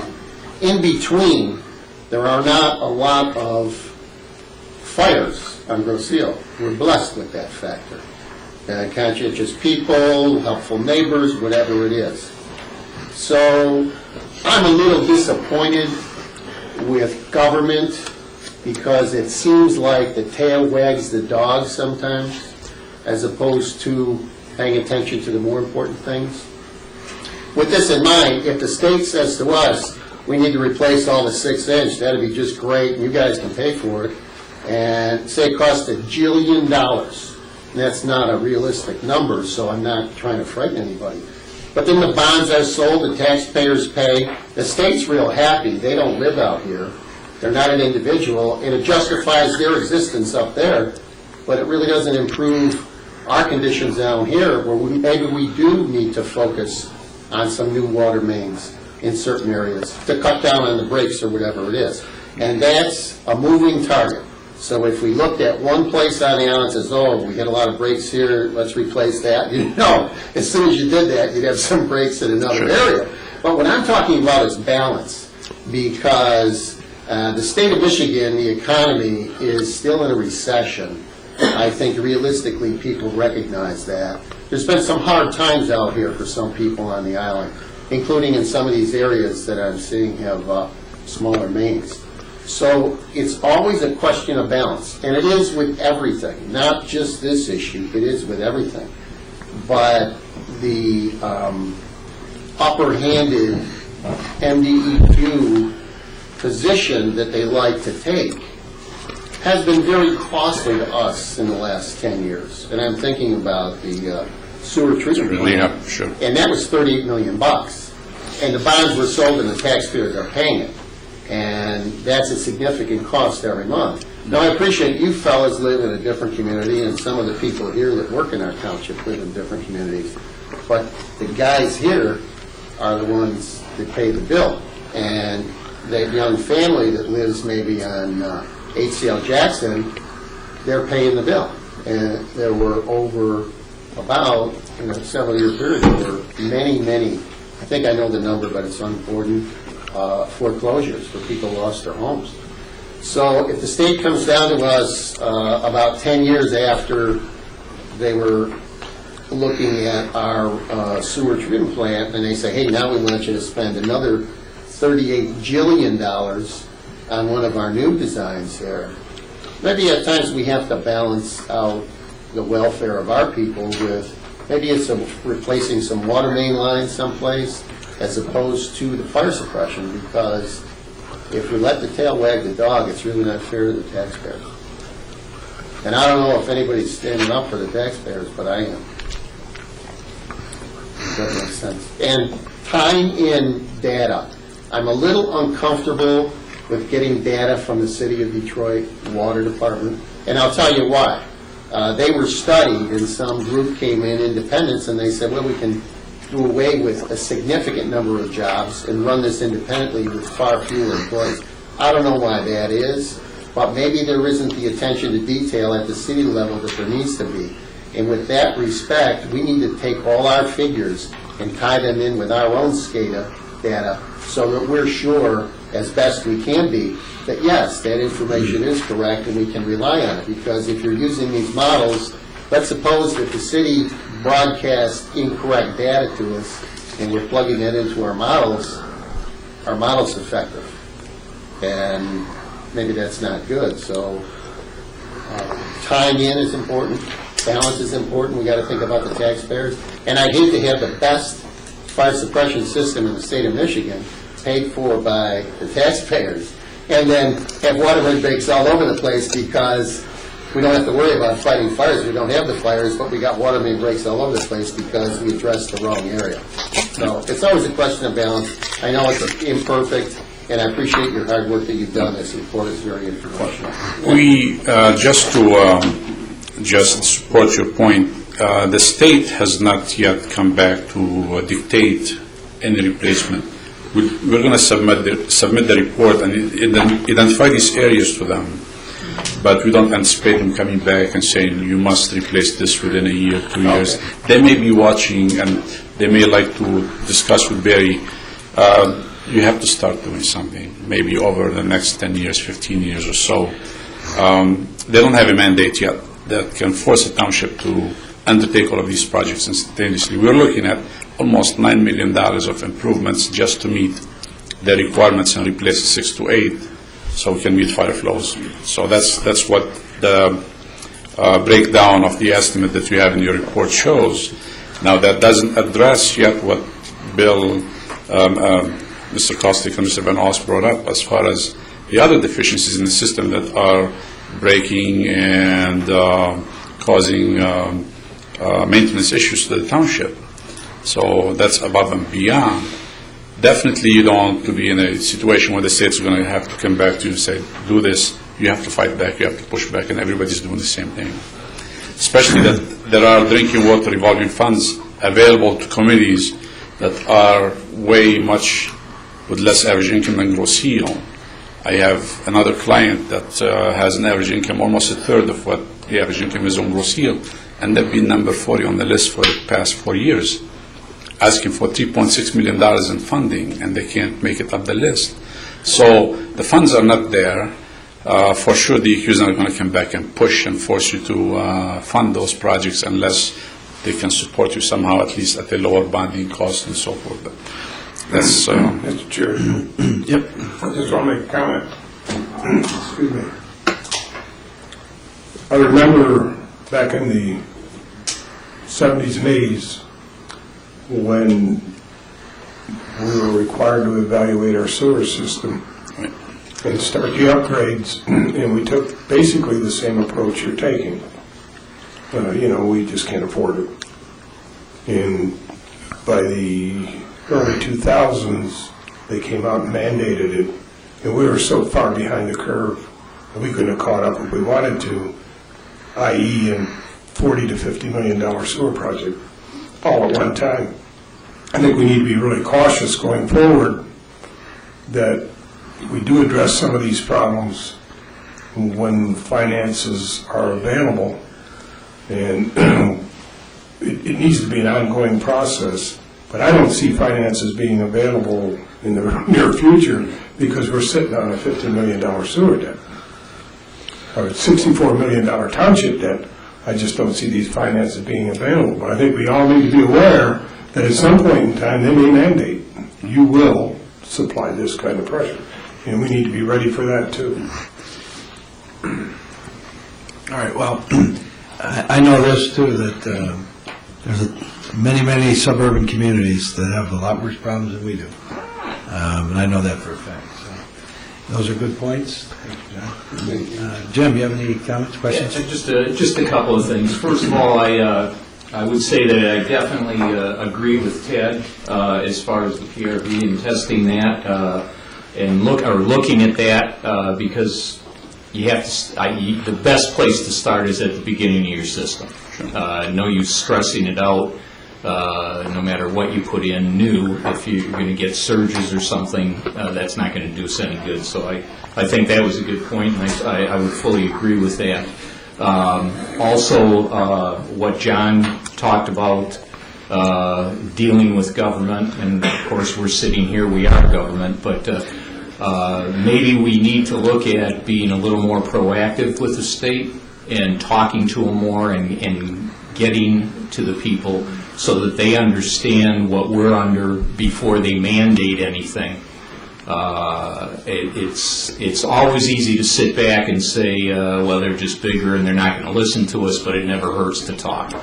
In between, there are not a lot of fires on Grocio. We're blessed with that factor. conscientious people, helpful neighbors, whatever it is. So I'm a little disappointed with government because it seems like the tail wags the dog sometimes, as opposed to paying attention to the more important things. With this in mind, if the state says to us, we need to replace all the 6-inch, that'd be just great, and you guys can pay for it, and say it costs $1 jillion. That's not a realistic number, so I'm not trying to frighten anybody. But then the bonds are sold, the taxpayers pay, the state's real happy, they don't live out here, they're not an individual, and it justifies their existence up there, but it really doesn't improve our conditions down here, where maybe we do need to focus on some new water mains in certain areas to cut down on the breaks or whatever it is. And that's a moving target. So if we looked at one place on the island and says, oh, we got a lot of breaks here, let's replace that, you know, as soon as you did that, you'd have some breaks in another area. But what I'm talking about is balance, because the state of Michigan, the economy is still in a recession. I think realistically people recognize that. There's been some hard times out here for some people on the island, including in some of these areas that I'm seeing have smaller mains. So it's always a question of balance, and it is with everything, not just this issue, it is with everything. But the upper-handed MDEQ position that they like to take has been very costly to us in the last 10 years. And I'm thinking about the sewer treatment plant. Yeah, sure. And that was $38 million. And the bonds were sold and the taxpayers are paying it. And that's a significant cost every month. Now, I appreciate you fellas live in a different community, and some of the people here that work in our township live in different communities. But the guys here are the ones that pay the bill. And that young family that lives maybe on HCL Jackson, they're paying the bill. And there were over about, in a several-year period, there were many, I think I know the number, but it's unimportant, foreclosures where people lost their homes. So if the state comes down to us about 10 years after they were looking at our sewer treatment plant, and they say, hey, now we want you to spend another $38 jillion on one of our new designs here, maybe at times we have to balance out the welfare of our people with maybe it's replacing some water main lines someplace as opposed to the fire suppression, because if we let the tail wag the dog, it's really not fair to the taxpayers. And I don't know if anybody's standing up for the taxpayers, but I am. That makes sense. And tying in data. I'm a little uncomfortable with getting data from the City of Detroit Water Department, and I'll tell you why. They were studied, and some group came in, independents, and they said, well, we can do away with a significant number of jobs and run this independently with far fewer employees. I don't know why that is, but maybe there isn't the attention to detail at the city level that there needs to be. And with that respect, we need to take all our figures and tie them in with our own SCADA data so that we're sure, as best we can be, that yes, that information is correct and we can rely on it. Because if you're using these models, let's suppose that the city broadcasts incorrect data to us and we're plugging that into our models effective. And maybe that's not good. So tying in is important. Balance is important. We got to think about the taxpayers. And I'd hate to have the best fire suppression system in the state of Michigan paid for by the taxpayers, and then have water main breaks all over the place because we don't have to worry about fighting fires. We don't have the fires, but we got water main breaks all over the place because we addressed the wrong area. So it's always a question of balance. I know it's imperfect, and I appreciate your hard work that you've done. This report is very informational. We, just support your point, the state has not yet come back to dictate any replacement. We're going to submit the report and identify these areas to them, but we don't anticipate them coming back and saying you must replace this within a year, 2 years. They may be watching and they may like to discuss with Barry. You have to start doing something, maybe over the next 10 years, 15 years or so. They don't have a mandate yet that can force a township to undertake all of these projects instantaneously. We're looking at almost $9 million of improvements just to meet the requirements and replace 6 to 8 so we can meet fire flows. So that's what the breakdown of the estimate that you have in your report shows. Now, that doesn't address yet what Bill, Mr. Kostick and Mr. Van Oss brought up as far as the other deficiencies in the system that are breaking and causing maintenance issues to the township. So that's above and beyond. Definitely you don't want to be in a situation where the state's going to have to come back to you and say, do this, you have to fight back, you have to push back, and everybody's doing the same thing. Especially that there are drinking water revolving funds available to communities that are way much with less average income than Grosse Ile. I have another client that has an average income almost a third of what the average income is on Grosse Ile, and they've been number 40 on the list for the past 4 years, asking for $3.6 million in funding, and they can't make it up the list. So the funds are not there. For sure, the EQ is not going to come back and push and force you to fund those projects unless they can support you somehow, at least at a lower bonding cost and so forth. But that's Mr. Chair. Yep. I just want to make a comment. Excuse me. I remember back in the 70s and 80s when we were required to evaluate our sewer system and start the upgrades, and we took basically the same approach you're taking. We just can't afford it. And by the early 2000s, they came out and mandated it, and we were so far behind the curve that we couldn't have caught up if we wanted to, i.e. a $40 to $50 million sewer project all at one time. I think we need to be really cautious going forward that we do address some of these problems when finances are available, and it needs to be an ongoing process. But I don't see finances being available in the near future because we're sitting on a $50 million sewer debt or a $64 million township debt. I just don't see these finances being available. But I think we all need to be aware that at some point in time they may mandate you will supply this kind of pressure, and we need to be ready for that too. All right, well, I know this too, that there's many suburban communities that have a lot worse problems than we do. And I know that for a fact. So those are good points. Thank you, John. Jim, you have any comments, questions? Yeah, just a couple of things. First of all, I would say that I definitely agree with Ted as far as the PRV and testing that and looking at that because you have to. The best place to start is at the beginning of your system. No use stressing it out. No matter what you put in new, if you're going to get surges or something, that's not going to do us any good. So I think that was a good point, and I would fully agree with that. Also, what John talked about, dealing with government, and of course we're sitting here, we are government, but maybe we need to look at being a little more proactive with the state and talking to them more and getting to the people so that they understand what we're under before they mandate anything. It's always easy to sit back and say, well, they're just bigger and they're not going to listen to us, but it never hurts to talk.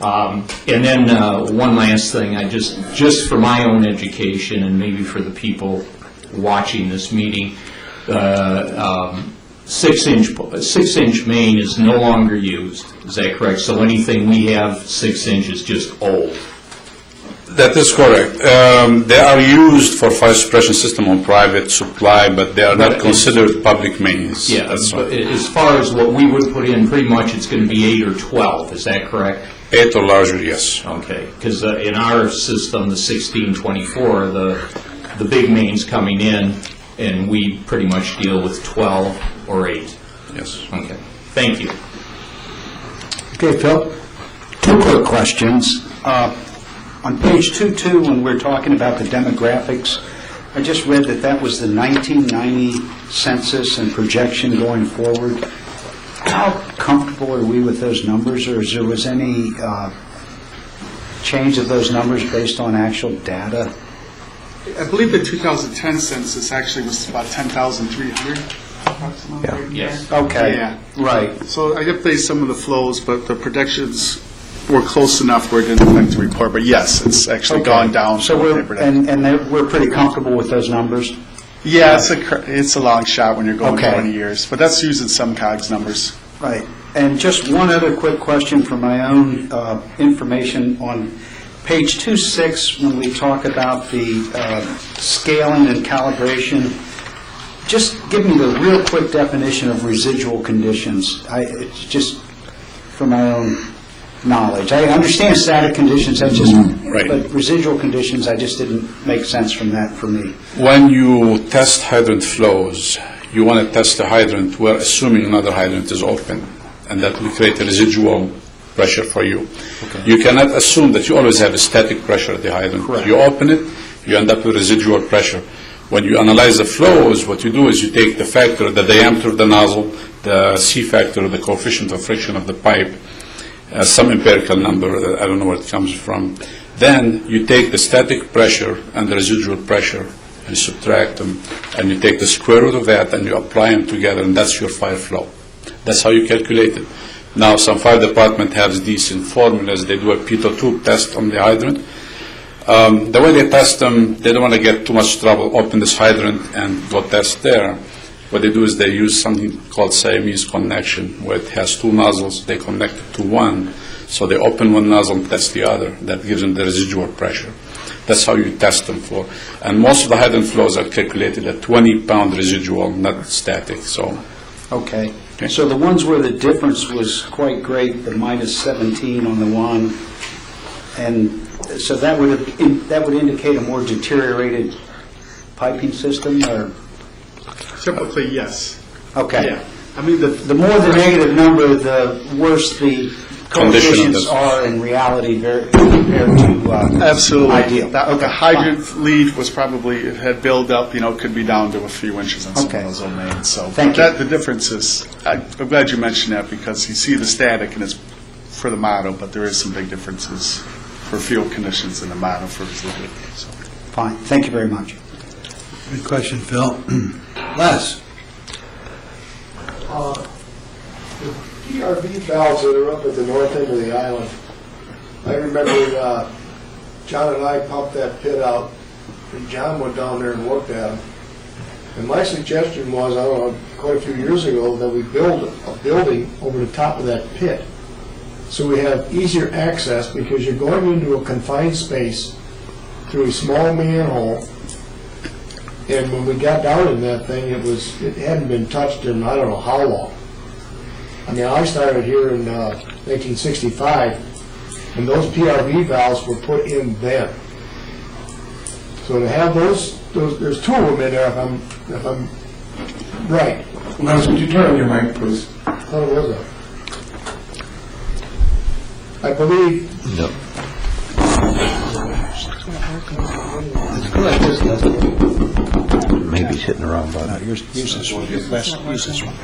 And then one last thing, I just for my own education and maybe for the people watching this meeting, 6-inch main is no longer used. Is that correct? So anything we have 6 inches is just old. That is correct. They are used for fire suppression system on private supply, but they are not considered public mains. Yeah, but as far as what we would put in, pretty much it's going to be 8 or 12. Is that correct? 8 or larger, yes. Okay, because in our system, the 1624, the big mains coming in, and we pretty much deal with 12 or 8. Yes. Okay. Thank you. Okay, Phil? 2 quick questions. On page 2.2, when we're talking about the demographics, I just read that was the 1990 census and projection going forward. how comfortable are we with those numbers, or was any change of those numbers based on actual data? I believe the 2010 census actually was about 10,300 approximately. Yes. Okay, Yeah. right. So I updated some of the flows, but the projections were close enough where it didn't affect the report. But yes, it's actually gone down. So we're pretty comfortable with those numbers? Yeah, it's a long shot when you're going Okay. 20 years, but that's using some COGS numbers. Right. And just one other quick question for my own information. On page 2.6, when we talk about the scaling and calibration, just give me the real quick definition of residual conditions. It's just for my own knowledge. I understand static conditions, Right. but residual conditions, I just didn't make sense from that for me. When you test hydrant flows, you want to test the hydrant where assuming another hydrant is open, and that will create a residual pressure for you. You cannot assume that you always have a static pressure at the hydrant. Correct. You open it, you end up with residual pressure. When you analyze the flows, what you do is you take the factor, the diameter of the nozzle, the C factor, the coefficient of friction of the pipe, some empirical number, I don't know where it comes from. Then you take the static pressure and the residual pressure and subtract them, and you take the square root of that and you apply them together, and that's your fire flow. That's how you calculate it. Now, some fire department has decent formulas. They do a pitot tube test on the hydrant. The way they test them, they don't want to get too much trouble, open this hydrant and go test there. What they do is they use something called Siamese connection, where it has two nozzles, they connect it to one, so they open one nozzle and test the other. That gives them the residual pressure. That's how you test them for. And most of the hydrant flows are calculated at 20-pound residual, not static, so. Okay. So the ones where the difference was quite great, the minus 17 on the one, and so that would indicate a more deteriorated piping system, or? Typically, yes. Okay. Yeah. I mean, The more the negative number, the worse the coefficients are in reality compared to absolutely. ideal. The hydrant lead was probably, it had built up, could be down to a few inches on some of those old mains. So Thank you. the difference is, I'm glad you mentioned that, because you see the static and it's for the model, but there is some big differences for field conditions in the model for residual. So. Fine. Thank you very much. Good question, Phil. Les? The PRV valves that are up at the north end of the island, I remember John and I pumped that pit out, and John went down there and looked at them. And my suggestion was, I don't know, quite a few years ago, that we build a building over the top of that pit, so we have easier access, because you're going into a confined space through a small manhole. And when we got down in that thing, it hadn't been touched in I don't know how long. I mean, I started here in 1965, and those PRV valves were put in then. So to have those there's two of them in there, if I'm right. Les, would you turn on your mic, please? How was that? I believe. No. Maybe he's hitting the wrong button. Use this one. Use this one.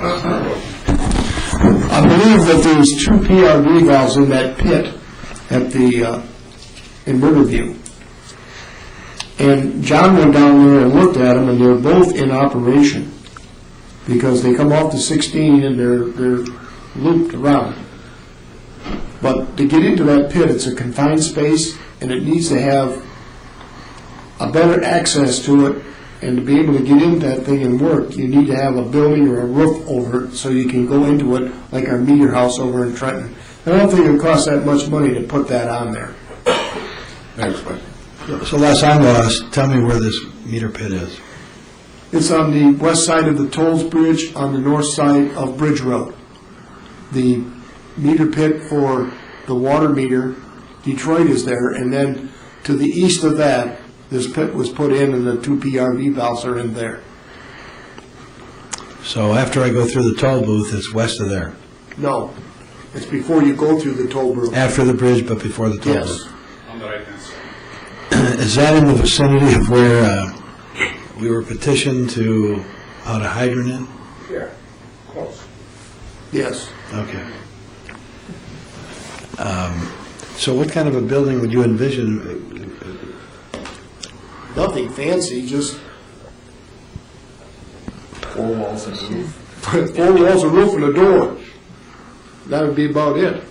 I believe that there's two PRV valves in that pit at in Riverview. And John went down there and looked at them, and they're both in operation, because they come off the 16 and they're looped around. But to get into that pit, it's a confined space, and it needs to have a better access to it. And to be able to get into that thing and work, you need to have a building or a roof over it so you can go into it, like our meter house over in Trenton. I don't think it would cost that much money to put that on there. Next question. So Les, I'm lost. Tell me where this meter pit is. It's on the west side of the Tolls Bridge, on the north side of Bridge Road. The meter pit for the water meter, Detroit is there, and then to the east of that, this pit was put in, and the two PRV valves are in there. So after I go through the toll booth, it's west of there. No, it's before you go through the toll booth. After the bridge, but before the toll Yes. booth. On the right-hand side. Is that in the vicinity of where we were petitioned to put a hydrant in? Yeah, close. Yes. Okay. So what kind of a building would you envision? Nothing fancy, just 4 walls and a roof. 4 walls, a roof, and a door. That would be about it,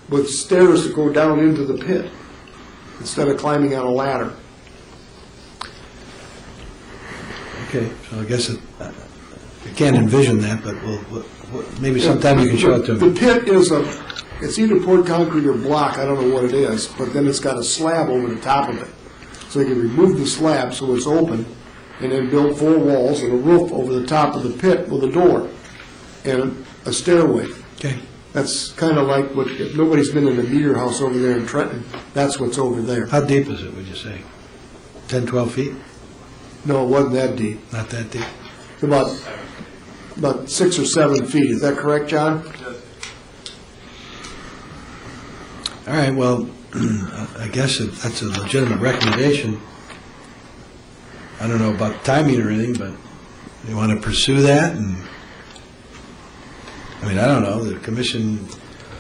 with stairs to go down into the pit instead of climbing on a ladder. Okay, so I guess I can't envision that, but maybe sometime you can show it to me. The pit is it's either poured concrete or block, I don't know what it is, but then it's got a slab over the top of it. So you can remove the slab so it's open, and then build 4 walls and a roof over the top of the pit with a door and a stairway. Okay. That's kind of like what, if nobody's been in the meter house over there in Trenton, that's what's over there. How deep is it, would you say? 10, 12 feet? No, it wasn't that deep. Not that deep? About 6 or 7 feet. Is that correct, John? All right, well, I guess if that's a legitimate recommendation. I don't know about timing or anything, but you want to pursue that? And I mean, I don't know, the commission,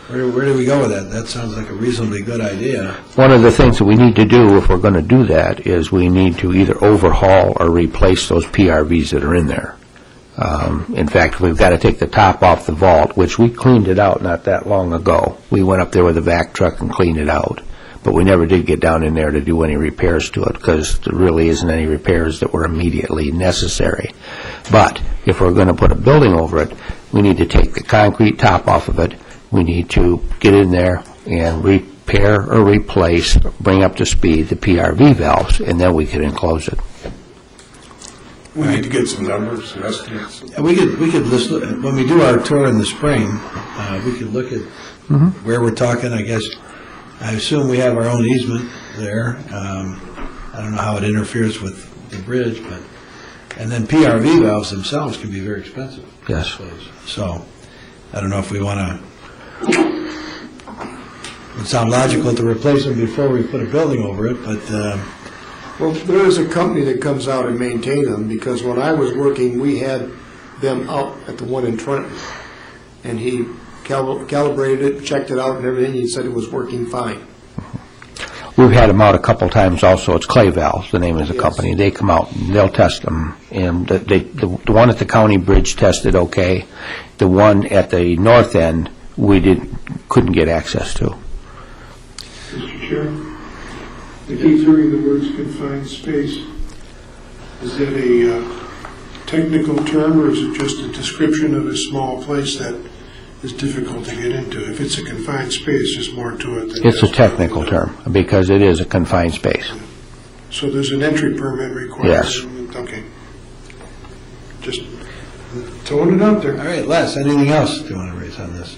where do we go with that? That sounds like a reasonably good idea. One of the things that we need to do, if we're going to do that, is we need to either overhaul or replace those PRVs that are in there. In fact, we've got to take the top off the vault, which we cleaned it out not that long ago. We went up there with a vac truck and cleaned it out, but we never did get down in there to do any repairs to it because there really isn't any repairs that were immediately necessary. But if we're going to put a building over it, we need to take the concrete top off of it. We need to get in there and repair or replace, bring up to speed the PRV valves, and then we can enclose it. We need to get some numbers, some estimates. We could list, when we do our tour in the spring, we could look at where we're talking, I guess. I assume we have our own easement there. I don't know how it interferes with the bridge, but, and then PRV valves themselves can be very expensive. Yes. I suppose. So, I don't know if we want to, it would sound logical to replace them before we put a building over it, but, Well, there is a company that comes out and maintains them, because when I was working, we had them out at the one in Trenton, and he calibrated it, checked it out and everything, he said it was working fine. We've had them out a couple times also. It's Clay Valves, the name of the company. They come out and they'll test them. And the one at the county bridge tested okay. The one at the north end, we couldn't get access to. Mr. Chair, I keep hearing the words confined space. Is that a technical term, or is it just a description of a small place that is difficult to get into? If it's a confined space, there's more to it than It's a technical term, because it is a confined space. So there's an entry permit required? Yes. Okay. Just throwing it out there. all right, Les, anything else do you want to raise on this?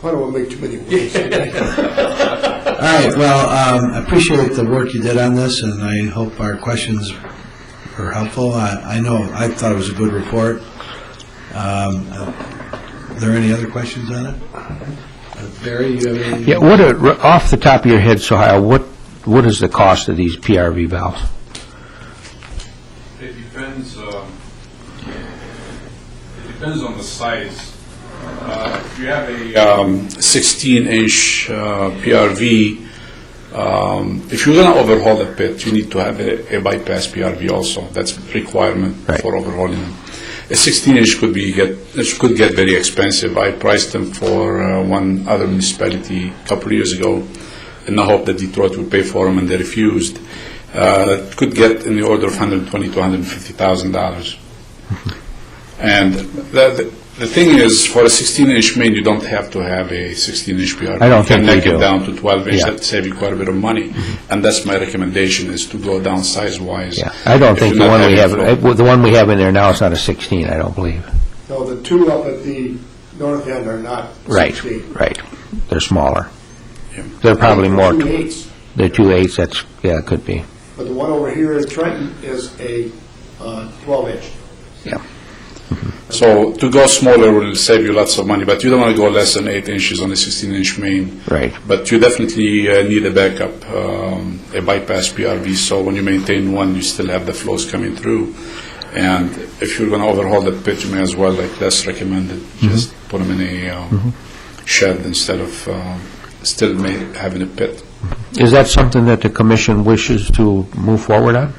I don't want to make too many waves. All right, well, I appreciate the work you did on this, and I hope our questions were helpful. I know, I thought it was a good report. Are there any other questions on it? Barry, you have any? Yeah, off the top of your head, Sohail, what is the cost of these PRV valves? It depends on the size. If you have a 16-inch PRV, if you're going to overhaul the pit, you need to have a bypass PRV also. That's a requirement for overhauling them. A 16-inch could get very expensive. I priced them for one other municipality a couple of years ago in the hope that Detroit would pay for them, and they refused. It could get in the order of $120,000 to $150,000. And the thing is, for a 16-inch main, you don't have to have a 16-inch PRV. I don't think you can we neck do. it down to 12-inch. Yeah. That save you quite a bit of money. And that's my recommendation, is to go down size-wise. Yeah, I don't think the one we have in there now is not a 16, I don't believe. No, the two up at the north end are not 16. Right. They're smaller. Yeah. They're probably more. 2/8. They're 2/8, it could be. But the one over here in Trenton is a 12-inch. Yeah. So to go smaller will save you lots of money, but you don't want to go less than 8 inches on a 16-inch main. Right. But you definitely need a backup, a bypass PRV, so when you maintain one, you still have the flows coming through. And if you're going to overhaul that pit, you may as well, like Les recommended, just put them in a shed instead of still having a pit. Is that something that the commission wishes to move forward on?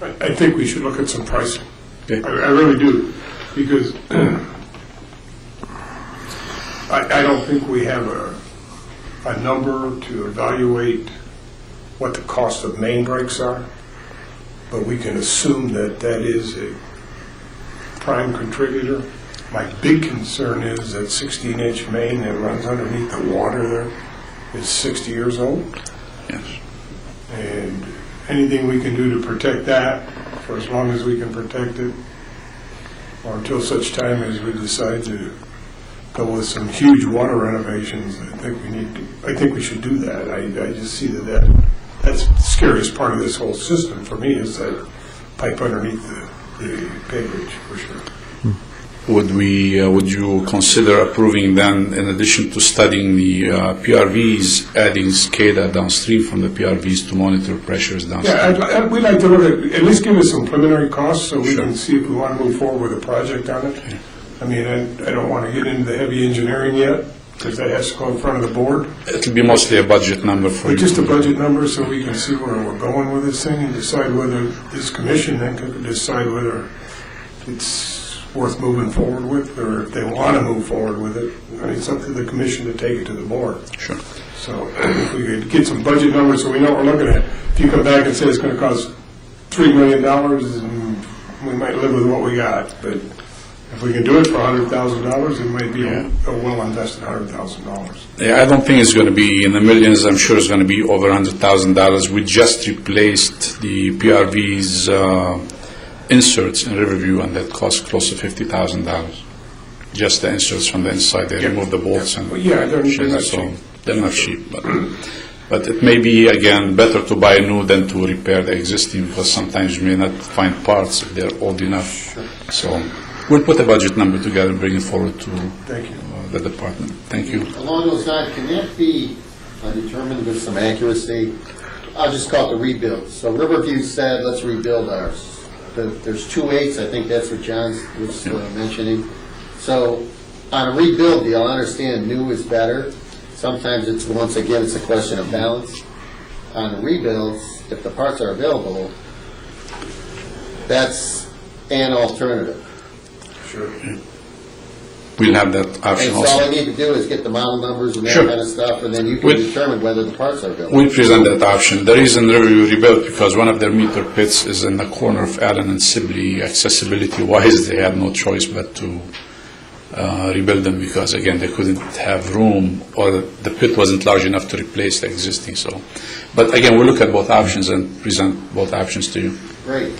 I think we should look at some pricing. Okay. I really do, because I don't think we have a number to evaluate what the cost of main breaks are, but we can assume that that is a prime contributor. My big concern is that 16-inch main that runs underneath the water there is 60 years old. Yes. And anything we can do to protect that, for as long as we can protect it, or until such time as we decide to go with some huge water renovations, I think we should do that. I just see that's the scariest part of this whole system for me, is that pipe underneath the pavage, for sure. Would you consider approving then, in addition to studying the PRVs, adding SCADA downstream from the PRVs to monitor pressures downstream? Yeah, we'd like to look at least give us some preliminary costs so we can see if we want to move forward with a project on it. Okay. I mean, I don't want to get into the heavy engineering yet, because that has to go in front of the board. It'll be mostly a budget number for you. But just a budget number so we can see where we're going with this thing and decide whether this commission then can decide whether it's worth moving forward with, or if they want to move forward with it. I mean, it's up to the commission to take it to the board. Sure. So if we could get some budget numbers so we know what we're looking at. If you come back and say it's going to cost $3 million, and we might live with what we got. But if we can do it for $100,000, it might be a well-invested $100,000. Yeah, I don't think it's going to be in the millions. I'm sure it's going to be over $100,000. We just replaced the PRV's inserts in Riverview, and that cost close to $50,000. Just the inserts from the inside. They remove the bolts and they're not so cheap. they're not cheap. But it may be, again, better to buy new than to repair the existing, because sometimes you may not find parts if they're old enough. So we'll put a budget number together and bring it forward to the department. Thank you. Along those lines, can that be determined with some accuracy? I'll just call it the rebuild. So Riverview said, let's rebuild ours. There's 2/8, I think that's what John was mentioning. So on a rebuild deal, I understand new is better. Sometimes once again, it's a question of balance. On rebuilds, if the parts are available, that's an alternative. Sure. We'll have that option And so all I also. need to do is get the model numbers and that Sure. kind of stuff, and then you can determine whether the parts are available. We'll present that option. The reason Riverview rebuilt, because one of their meter pits is in the corner of Allen and Sibley. Accessibility-wise, they had no choice but to rebuild them, because, again, they couldn't have room, or the pit wasn't large enough to replace the existing. So, but again, we'll look at both options and present both options to you. Great.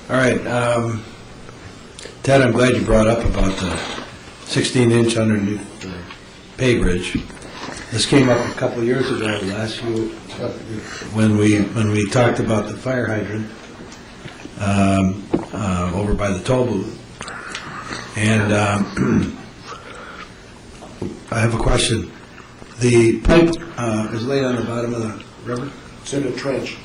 All right. Ted, I'm glad you brought up about the 16-inch underneath the pay bridge. This came up a couple of years ago, last year, when we talked about the fire hydrant over by the toll booth. And I have a question. The pipe is laid on the bottom of the river? It's in a trench.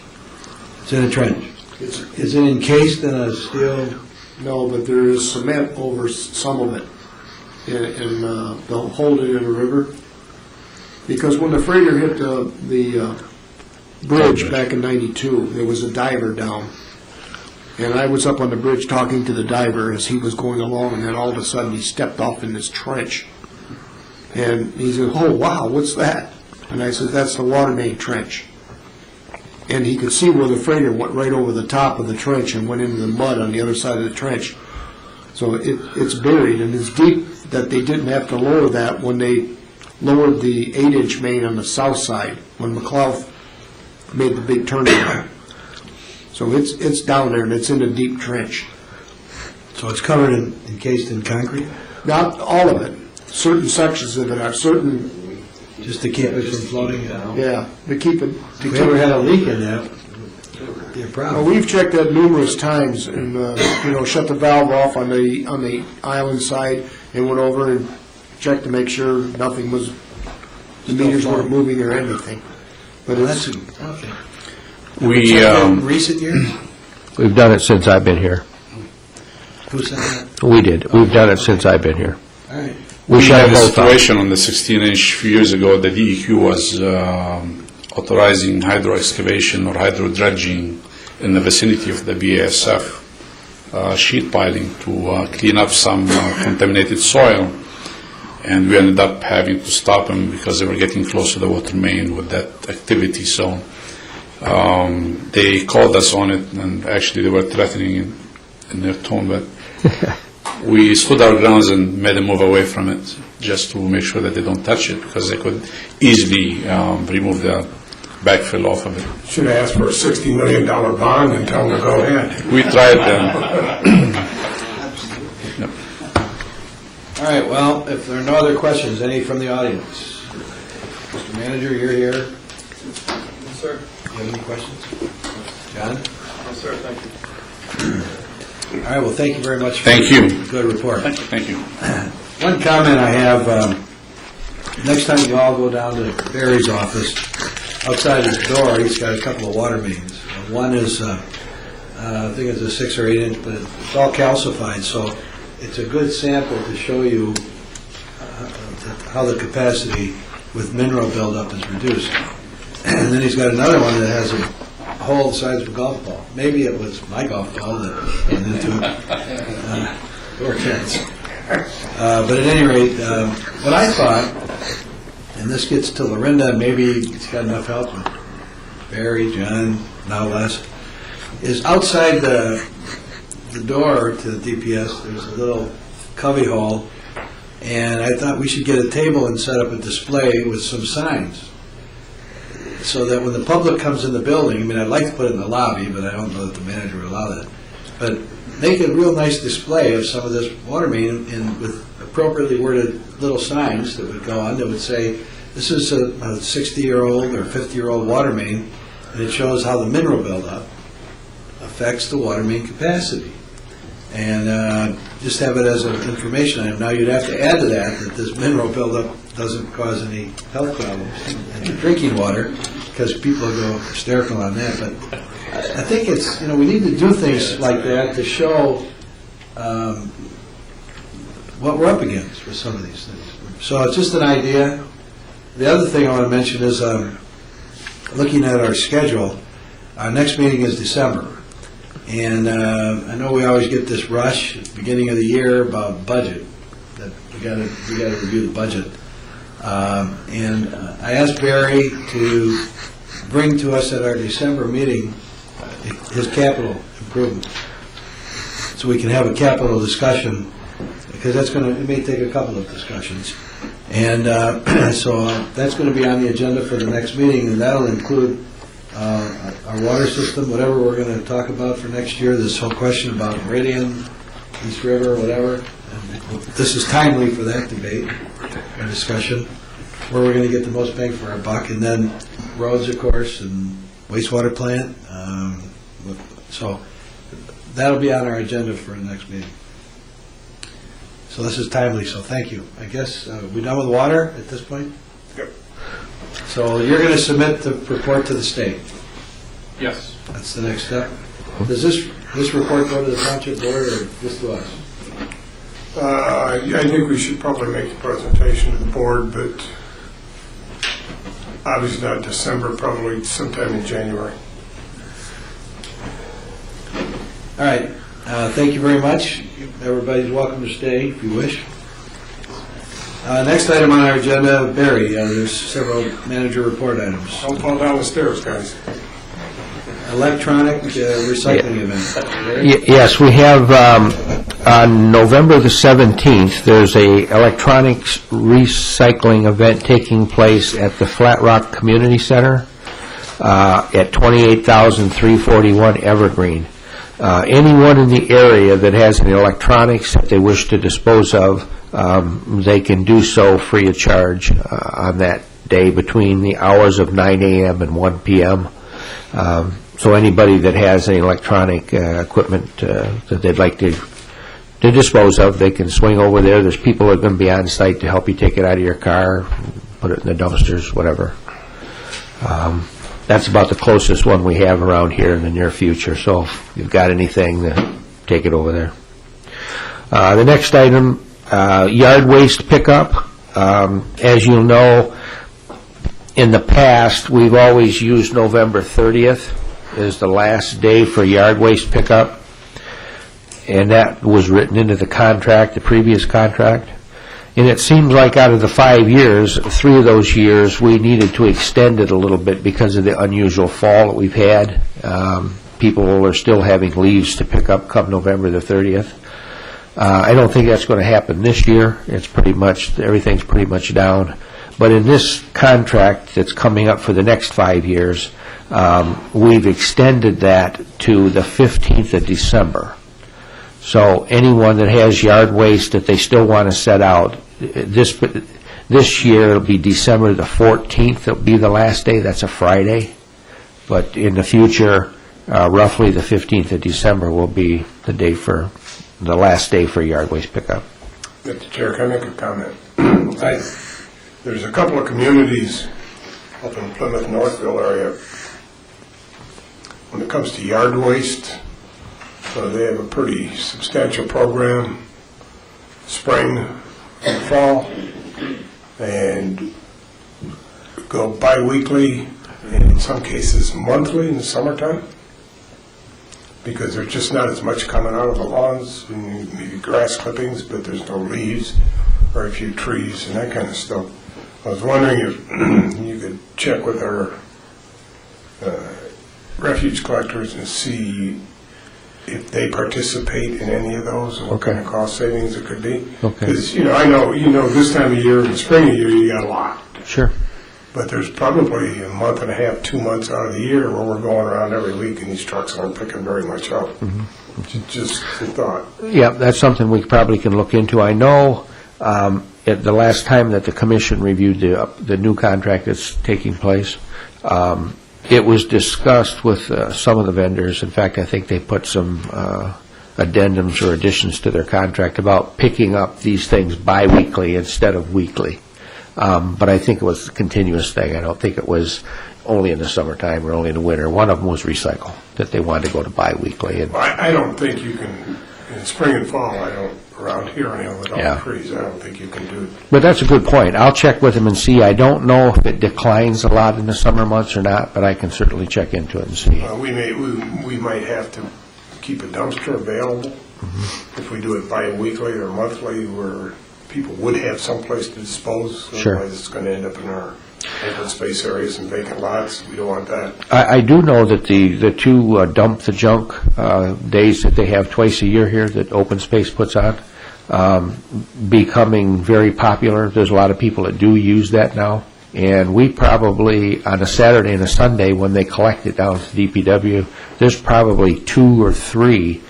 It's in a trench. Is it encased in a steel? No, but there is cement over some of it, and they'll hold it in a river. Because when the freighter hit the bridge back in '92, there was a diver down. And I was up on the bridge talking to the diver as he was going along, and then all of a sudden he stepped off in this trench. And he said, "Oh, wow, what's that?" And I said, "That's the water main trench." And he could see where the freighter went right over the top of the trench and went into the mud on the other side of the trench. So it's buried, and it's deep that they didn't have to lower that when they lowered the 8-inch main on the south side, when McLeod made the big turnaround. So it's down there, and it's in a deep trench. So it's covered encased in concrete? Not all of it. Certain sections of it are certain, Just to keep it from floating down? yeah, to keep it. If we ever had a leak in that, it'd be a Well, problem. we've checked that numerous times, and shut the valve off on the island side, and went over and checked to make sure nothing was, the meters weren't moving or anything. But Well, it's, that's, okay. We, In recent years? We've done it since I've been here. Who sent that? We did. We've done it since I've been here. All right. We shut had them a both off. situation on the 16-inch a few years ago. The DEQ was authorizing hydro excavation or hydro dredging in the vicinity of the BASF sheet piling to clean up some contaminated soil. And we ended up having to stop them because they were getting close to the water main with that activity. So they called us on it, and actually they were threatening in their tone, but we stood our grounds and made them move away from it just to make sure that they don't touch it, because they could easily remove the backfill off of it. Should have asked for a $60 million bond and tell them to go ahead. We tried them. Yep. All right, well, if there are no other questions, any from the audience? Mr. Manager, you're here. Yes, sir. Do you have any questions? John? Yes, sir, thank you. All right, well, thank you very much. Thank you. Good report. Thank you. One comment I have, next time you all go down to Barry's office, outside his door, he's got a couple of water mains. One is, I think it's a 6 or 8 inch, but it's all calcified, so it's a good sample to show you how the capacity with mineral buildup is reduced. And then he's got another one that has a hole the size of a golf ball. Maybe it was my golf ball that went into door cats. But at any rate, what I thought, and this gets to Lorinda, and maybe it's got enough help with Barry, John, now Les, is outside the door to the DPS, there's a little cubby hole, and I thought we should get a table and set up a display with some signs, so that when the public comes in the building, I mean, I'd like to put it in the lobby, but I don't know that the manager would allow that, but make a real nice display of some of this water main and with appropriately worded little signs that would go on that would say, this is a 60-year-old or 50-year-old water main, and it shows how the mineral buildup affects the water main capacity. And just have it as an information item. Now, you'd have to add to that this mineral buildup doesn't cause any health problems in drinking water, because people go hysterical on that. But I think it's, we need to do things like that to show what we're up against with some of these things. So it's just an idea. The other thing I want to mention is looking at our schedule, our next meeting is December. And I know we always get this rush at the beginning of the year about budget, that we got to review the budget. And I asked Barry to bring to us at our December meeting his capital improvement, so we can have a capital discussion, because it may take a couple of discussions. And so that's going to be on the agenda for the next meeting, and that'll include our water system, whatever we're going to talk about for next year, this whole question about Meridian, East River, whatever. And this is timely for that debate or discussion, where we're going to get the most bang for our buck, and then roads, of course, and wastewater plant. So that'll be on our agenda for the next meeting. So this is timely, so thank you. I guess, we done with water at this point? Yep. So you're going to submit the report to the state? Yes. That's the next step. Does this report go to the township board or just to us? I think we should probably make a presentation to the board, but obviously not December, probably sometime in January. All right. Thank you very much. Everybody's welcome to stay if you wish. Next item on our agenda, Barry. There's several manager report items. Don't fall down the stairs, guys. Electronic recycling event. Barry? Yes, we have, on November the 17th, there's a electronics recycling event taking place at the Flat Rock Community Center at 28,341 Evergreen. Anyone in the area that has any electronics that they wish to dispose of, they can do so free of charge on that day between the hours of 9 a.m. and 1 p.m. So anybody that has any electronic equipment that they'd like to dispose of, they can swing over there. There's people that are going to be on site to help you take it out of your car, put it in the dumpsters, whatever. That's about the closest one we have around here in the near future. So if you've got anything, take it over there. The next item, yard waste pickup. As you'll know, in the past, we've always used November 30th as the last day for yard waste pickup, and that was written into the contract, the previous contract. And it seems like out of the 5 years, 3 of those years, we needed to extend it a little bit because of the unusual fall that we've had. People are still having leaves to pick up come November the 30th. I don't think that's going to happen this year. It's pretty much, everything's pretty much down. But in this contract that's coming up for the next 5 years, we've extended that to the 15th of December. So anyone that has yard waste that they still want to set out, this year it'll be December the 14th. It'll be the last day. That's a Friday. But in the future, roughly the 15th of December will be the day for the last day for yard waste pickup. Mr. Chair, can I make a comment? There's a couple of communities up in Plymouth, Northville area. When it comes to yard waste, they have a pretty substantial program, spring and fall, and go bi-weekly, and in some cases monthly in the summertime, because there's just not as much coming out of the lawns, and maybe grass clippings, but there's no leaves, or a few trees and that kind of stuff. I was wondering if you could check with our refuge collectors and see if they participate in any of those, and what kind of cost savings it could be. Because, I know, this time of year, in the spring of the year, you got a lot. Sure. But there's probably a month and a half, 2 months out of the year where we're going around every week and these trucks aren't picking very much up. Just a thought. Yeah, that's something we probably can look into. I know at the last time that the commission reviewed the new contract that's taking place, it was discussed with some of the vendors. In fact, I think they put some addendums or additions to their contract about picking up these things bi-weekly instead of weekly. But I think it was a continuous thing. I don't think it was only in the summertime or only in the winter. One of them was recycle, that they wanted to go to bi-weekly. I don't think you can, in spring and fall, around here, with all the trees, I don't think you can do it. But that's a good point. I'll check with them and see. I don't know if it declines a lot in the summer months or not, but I can certainly check into it and see. We might have to keep a dumpster available if we do it bi-weekly or monthly, where people would have some place to dispose. Sure. Otherwise, it's going to end up in our open space areas and vacant lots. We don't want that. I do know that the two dump the junk days that they have twice a year here that open space puts on, becoming very popular. There's a lot of people that do use that now. And we probably, on a Saturday and a Sunday, when they collect it down to DPW, there's probably 2 or 3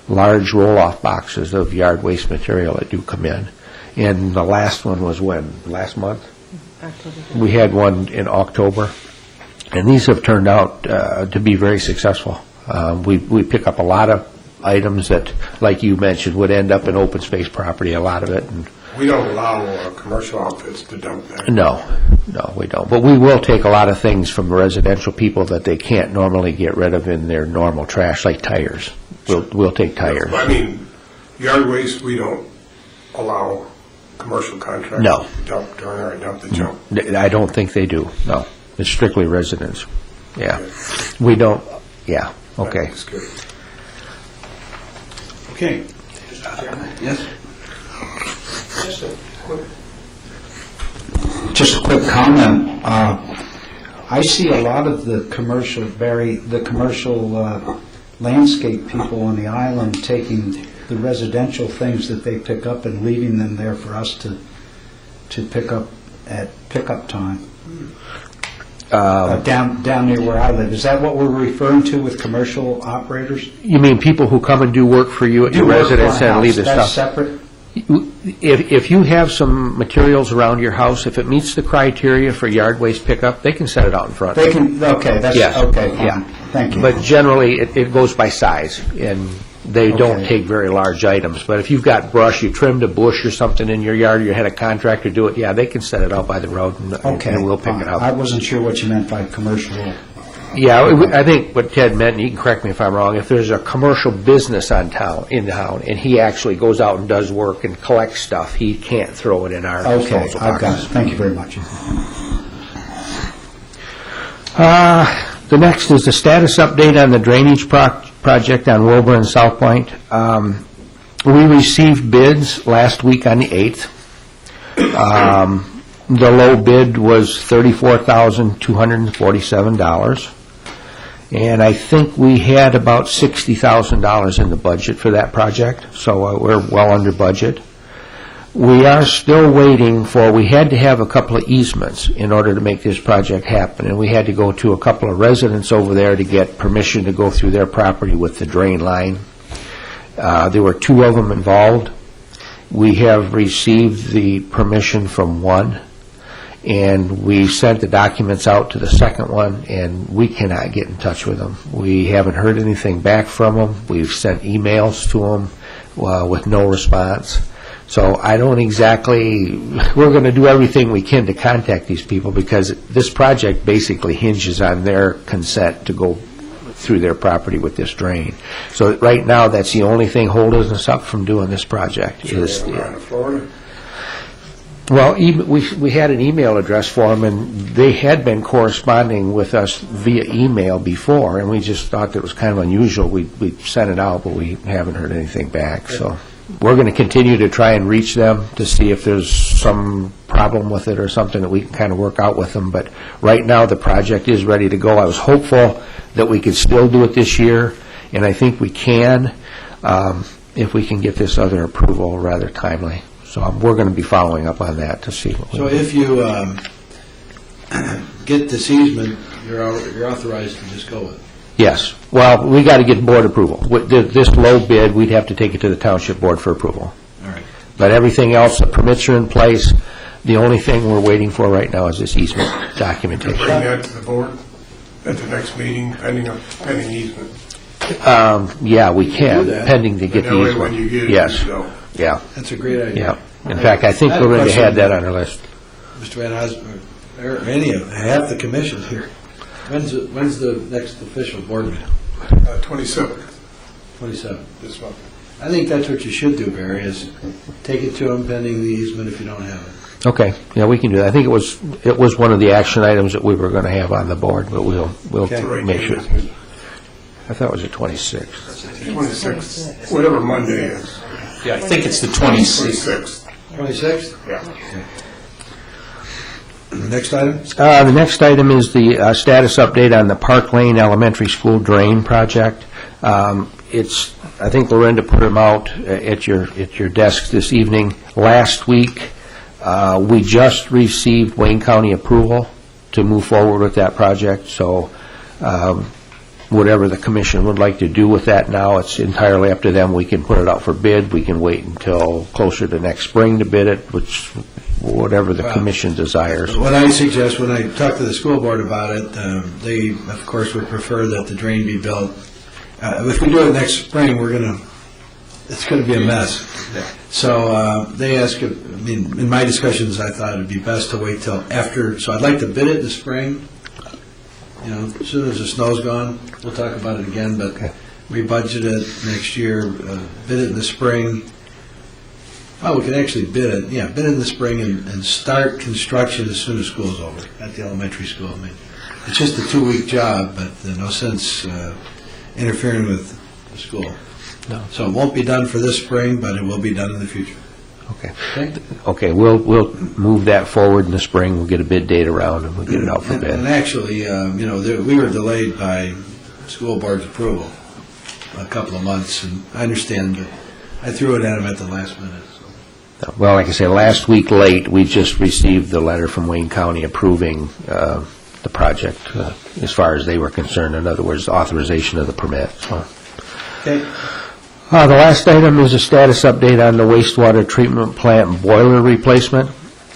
large roll-off boxes of yard waste material that do come in. And the last one was when? Last month? October. We had one in October. And these have turned out to be very successful. We pick up a lot of items that, like you mentioned, would end up in open space property, a lot of it. And we don't allow commercial outfits to dump that. No, we don't. But we will take a lot of things from residential people that they can't normally get rid of in their normal trash, like tires. We'll take tires. I mean, yard waste, we don't allow commercial contractors to dump the junk. I don't think they do, no. It's strictly residents. Yeah. We don't, yeah, okay. Okay. Yes? Just a quick comment. I see a lot of the commercial landscape people on the island taking the residential things that they pick up and leaving them there for us to pick up at pickup time. Down near where I live. Is that what we're referring to with commercial operators? You mean people who come and do work for you at your residence and leave the stuff? That's separate? If you have some materials around your house, if it meets the criteria for yard waste pickup, they can set it out in front. They can, okay, that's, yes. Okay, yeah. Thank you. But generally, it goes by size, and they don't take very large items. But if you've got brush, you trimmed a bush or something in your yard, you had a contractor do it, yeah, they can set it out by the road, and we'll pick it up. I wasn't sure what you meant by commercial Yeah, I think what Ted meant, and you can correct me if I'm wrong, if there's a commercial business in town, and he actually goes out and does work and collects stuff, he can't throw it in our Okay, disposal I've got box. it. Thank you very much. The next is the status update on the drainage project on Wilbur and South Point. We received bids last week on the 8th. The low bid was $34,247. And I think we had about $60,000 in the budget for that project, so we're well under budget. We are still waiting for, we had to have a couple of easements in order to make this project happen, and we had to go to a couple of residents over there to get permission to go through their property with the drain line. There were 2 of them involved. We have received the permission from one, and we sent the documents out to the second one, and we cannot get in touch with them. We haven't heard anything back from them. We've sent emails to them with no response. So I don't exactly, we're going to do everything we can to contact these people because this project basically hinges on their consent to go through their property with this drain. So right now, that's the only thing holding us up from doing this project. Florida? Well, we had an email address for them, and they had been corresponding with us via email before, and we just thought that was kind of unusual. We sent it out, but we haven't heard anything back. So we're going to continue to try and reach them to see if there's some problem with it or something that we can kind of work out with them. But right now, the project is ready to go. I was hopeful that we could still do it this year, and I think we can if we can get this other approval rather timely. So we're going to be following up on that to see what we So if you get this easement, you're authorized to just go with it? Yes. Well, we got to get board approval. With this low bid, we'd have to take it to the township board for approval. All right. But everything else, the permits are in place. The only thing we're waiting for right now is this easement documentation. Bring that to the board at the next meeting, pending easement. Yeah, we can, do that. pending to get That the way easement. when you get it, Yes. you go. Yeah, That's a great idea. yeah. In fact, I think I have a Lorinda had question. that on her list. Mr. Van Osborne, or any of, half the commission here. When's the next official board meeting? 27th 27. this month. I think that's what you should do, Barry, is take it to them pending the easement if you don't have it. Okay, yeah, we can do that. I think it was one of the action items that we were going to have on the board, but we'll Okay. make sure. I thought it was the 26th. 26th, whatever Monday is. Yeah, I think it's the 26th. 26th. 26th? Yeah. Next item? The next item is the status update on the Park Lane Elementary School drain project. I think Lorinda put them out at your desks this evening. Last week, we just received Wayne County approval to move forward with that project, so whatever the commission would like to do with that now, it's entirely up to them. We can put it out for bid, we can wait until closer to next spring to bid it, whatever the commission desires. What I suggest, when I talk to the school board about it, they, of course, would prefer that the drain be built. If we do it next spring, it's going to be a mess. So they ask, in my discussions, I thought it'd be best to wait till after, so I'd like to bid it in the spring. As soon as the snow's gone, we'll talk about it again, but we budget it next year, bid it in the spring. Oh, we can actually bid it in the spring and start construction as soon as school's over at the elementary school. It's just a 2-week job, but no sense interfering with the school. No. So it won't be done for this spring, but it will be done in the future. Okay, we'll move that forward in the spring, we'll get a bid date around, and we'll get it out for And bid. actually, we were delayed by school board's approval a couple of months, and I understand, but I threw it at them at the last minute. Well, like I say, last week late, we just received the letter from Wayne County approving the project as far as they were concerned. In other words, authorization of the permit. So. Okay. The last item is a status update on the wastewater treatment plant boiler replacement.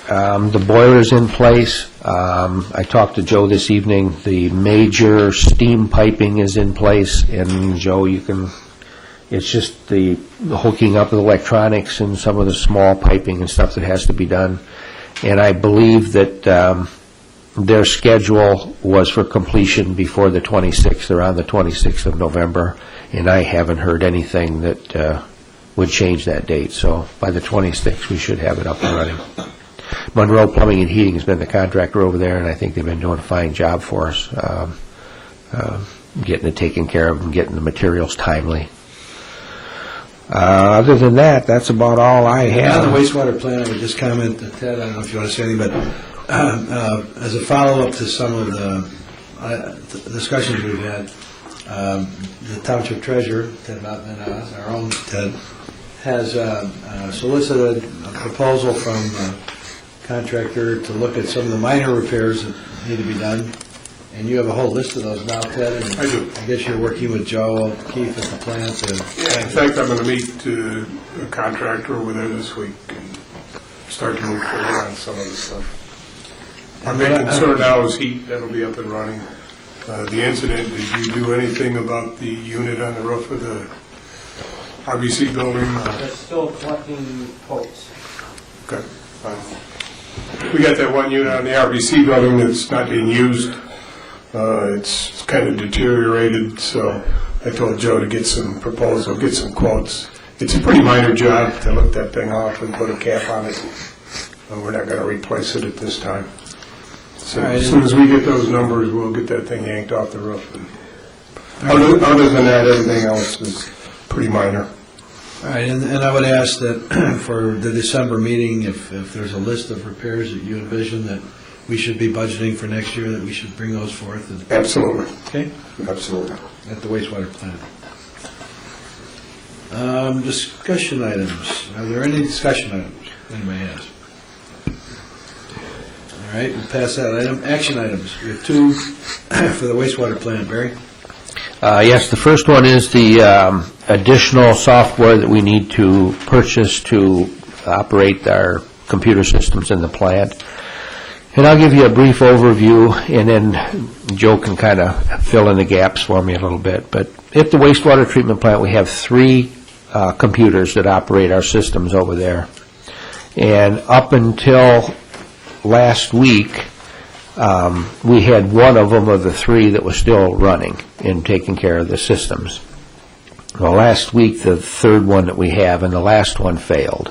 The boiler's in place. I talked to Joe this evening. The major steam piping is in place, and Joe, it's just the hooking up of the electronics and some of the small piping and stuff that has to be done. And I believe that their schedule was for completion before the 26th, around the 26th of November, and I haven't heard anything that would change that date. So by the 26th, we should have it up and running. Monroe Plumbing and Heating has been the contractor over there, and I think they've been doing a fine job for us, getting it taken care of and getting the materials timely. Other than that, that's about all I have. On the wastewater plant, I would just comment, Ted, I don't know if you want to say anything, but as a follow-up to some of the discussions we've had, the township treasurer, Ted Moutman, our own Ted, has solicited a proposal from a contractor to look at some of the minor repairs that need to be done. And you have a whole list of those now, Ted? And I do. I guess you're working with Joe Keefe at the plant. Yeah, in fact, I'm going to meet a contractor over there this week and start to move forward on some of the stuff. Our main concern now is heat. That'll be up and running. The incident, did you do anything about the unit on the roof of the RBC building? They're still collecting quotes. Okay, fine. We got that one unit on the RBC building that's not being used. It's kind of deteriorated, so I told Joe to get some proposal, get some quotes. It's a pretty minor job to lift that thing off and put a cap on it. We're not going to replace it at this time. So as soon as we get those numbers, we'll get that thing yanked off the roof. And other than that, everything else is pretty minor. All right, and I would ask that for the December meeting, if there's a list of repairs that you envision that we should be budgeting for next year, that we should bring those forth. Absolutely. Okay? Absolutely. At the wastewater plant. Discussion items. Are there any discussion items anybody has? All right, we'll pass that item. Action items. We have two for the wastewater plant. Barry? Yes, the first one is the additional software that we need to purchase to operate our computer systems in the plant. And I'll give you a brief overview, and then Joe can kind of fill in the gaps for me a little bit. But at the wastewater treatment plant, we have 3 computers that operate our systems over there. And up until last week, we had one of them of the 3 that was still running and taking care of the systems. Well, last week, the 3rd one that we have, and the last one failed.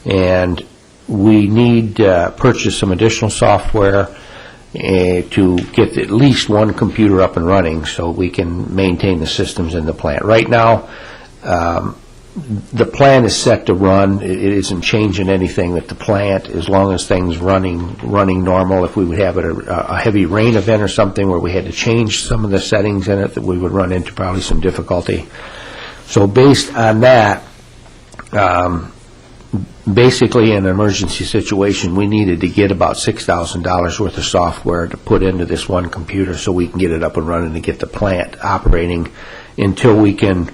And we need to purchase some additional software to get at least one computer up and running so we can maintain the systems in the plant. Right now, the plan is set to run. It isn't changing anything at the plant as long as things running normal. If we would have a heavy rain event or something where we had to change some of the settings in it, that we would run into probably some difficulty. So based on that, basically in an emergency situation, we needed to get about $6,000 worth of software to put into this one computer so we can get it up and running and get the plant operating until we can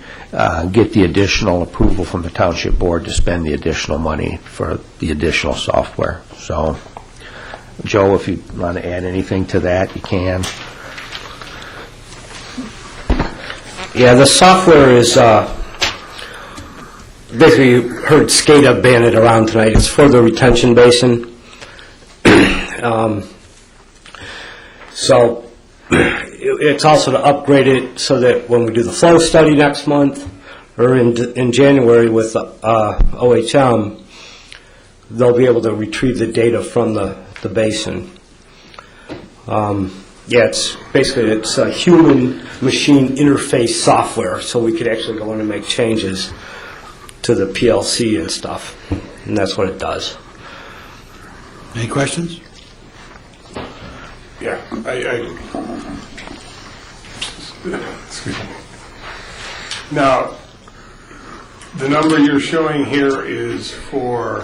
get the additional approval from the township board to spend the additional money for the additional software. So, Joe, if you want to add anything to that, you can. Yeah, the software is basically, you heard SCADA banded around tonight. It's for the retention basin. So it's also to upgrade it so that when we do the flow study next month or in January with OHM, they'll be able to retrieve the data from the basin. Yeah, it's a human-machine interface software, so we could actually go in and make changes to the PLC and stuff, and that's what it does. Any questions? Yeah, excuse me. Now, the number you're showing here is for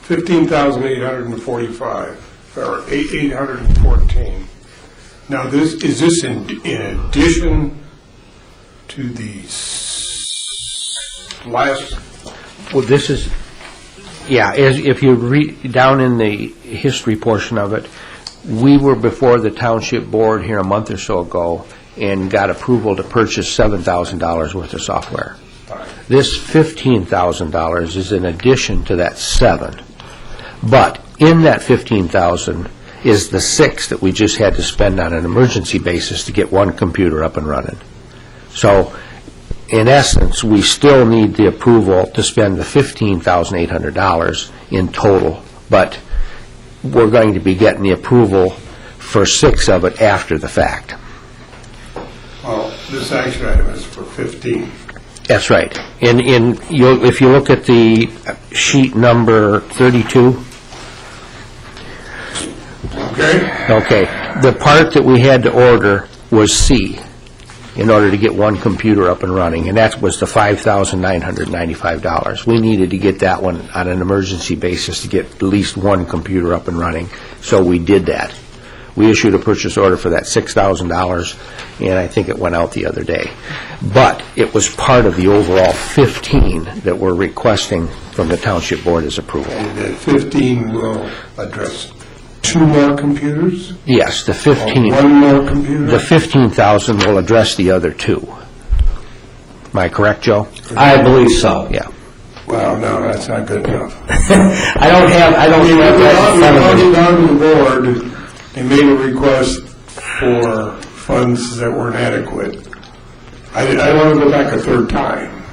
15,845 or 814. Now, is this in addition to the last? Well, this is, yeah, if you read down in the history portion of it, we were before the township board here a month or so ago and got approval to purchase $7,000 worth of software. This $15,000 is in addition to that 7. But in that $15,000 is the 6 that we just had to spend on an emergency basis to get one computer up and running. So, in essence, we still need the approval to spend the $15,800 in total, but we're going to be getting the approval for 6 of it after the fact. Well, this action item is for 15. That's right. If you look at the sheet number 32, okay, the part that we had to order was C, in order to get one computer up and running, and that was the $5,995. We needed to get that one on an emergency basis to get at least one computer up and running, so we did that. We issued a purchase order for that $6,000, and I think it went out the other day. But it was part of the overall 15 that we're requesting from the Township Board as approval. And that 15 will address 2 more computers? Yes, the 15. Or 1 more computer? The 15,000 will address the other 2. Am I correct, Joe? I believe so. Yeah. Well, no, that's not good enough. I don't have that in front of me. We down to the board and made a request for funds that weren't adequate. I don't want to go back a third time.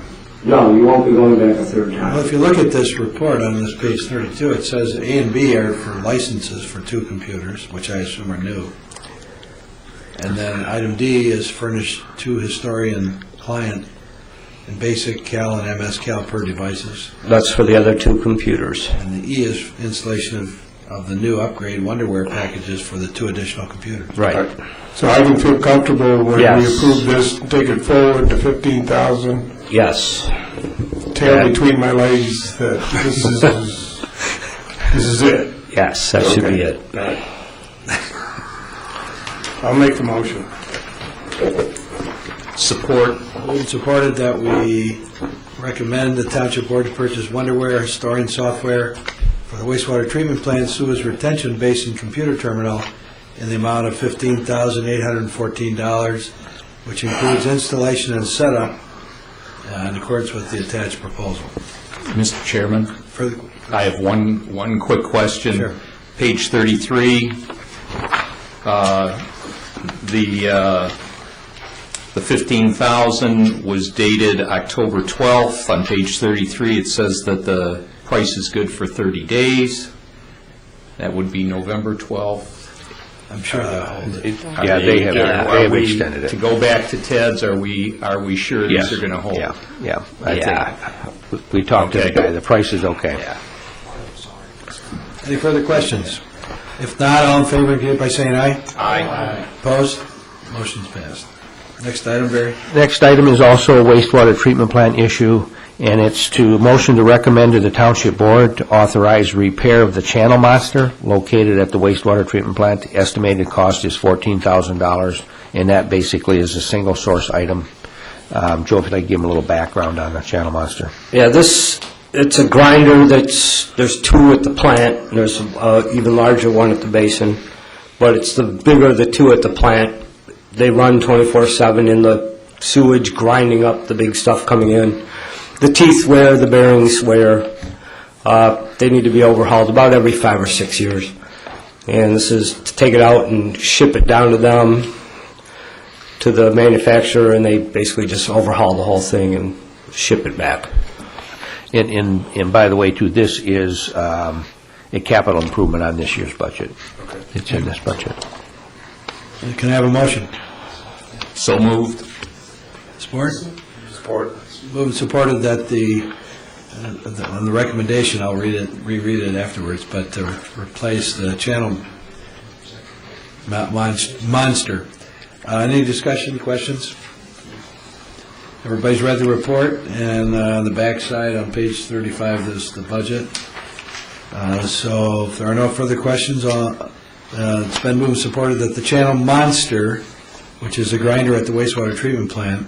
No, you won't be going back a third time. Well, if you look at this report on this page 32, it says A and B are for licenses for 2 computers, which I assume are new. And then item D is furnished 2 historian client and basic Cal and MS Cal per devices. That's for the other 2 computers. And the E is installation of the new upgrade Wonderware packages for the 2 additional computers. Right. So I can feel comfortable when Yes. we approve this, take it forward to 15,000. Yes. Tail between my legs that this is it. Yes, that should be it. I'll make the motion. Support. Moved and supported that we recommend the Township Board to purchase Wonderware historian software for the wastewater treatment plant sewage retention basin computer terminal in the amount of $15,814, which includes installation and setup in accordance with the attached proposal. Mr. Chairman, I have one quick question. Sure. Page 33, the 15,000 was dated October 12th. On page 33, it says that the price is good for 30 days. That would be November 12th. I'm sure they'll hold it. Yeah, they have extended it. To go back to Ted's, are we sure these are going to hold? Yeah. I think we talked to the guy. The price is okay. Yeah. Any further questions? If not, all in favor, indicate by saying aye. Aye. Opposed? Motion's passed. Next item, Barry. Next item is also a wastewater treatment plant issue, and it's to motion to recommend to the Township Board to authorize repair of the channel monster located at the wastewater treatment plant. The estimated cost is $14,000, and that basically is a single source item. Joe, if you'd like to give him a little background on the channel monster. Yeah, it's a grinder there's 2 at the plant, and there's an even larger one at the basin, but it's the bigger of the 2 at the plant. They run 24/7 in the sewage, grinding up the big stuff coming in. The teeth wear, the bearings wear. They need to be overhauled about every 5 or 6 years. And this is to take it out and ship it down to them, to the manufacturer, and they basically just overhaul the whole thing and ship it back. And by the way, too, this is a capital improvement on this year's budget. Okay. It's in this budget. Can I have a motion? So moved. Support? Support. Moved and supported that on the recommendation, I'll reread it afterwards, but to replace the channel monster. Any discussion, questions? Everybody's read the report, and on the back side on page 35 is the budget. So if there are no further questions, it's been moved and supported that the channel monster, which is a grinder at the wastewater treatment plant,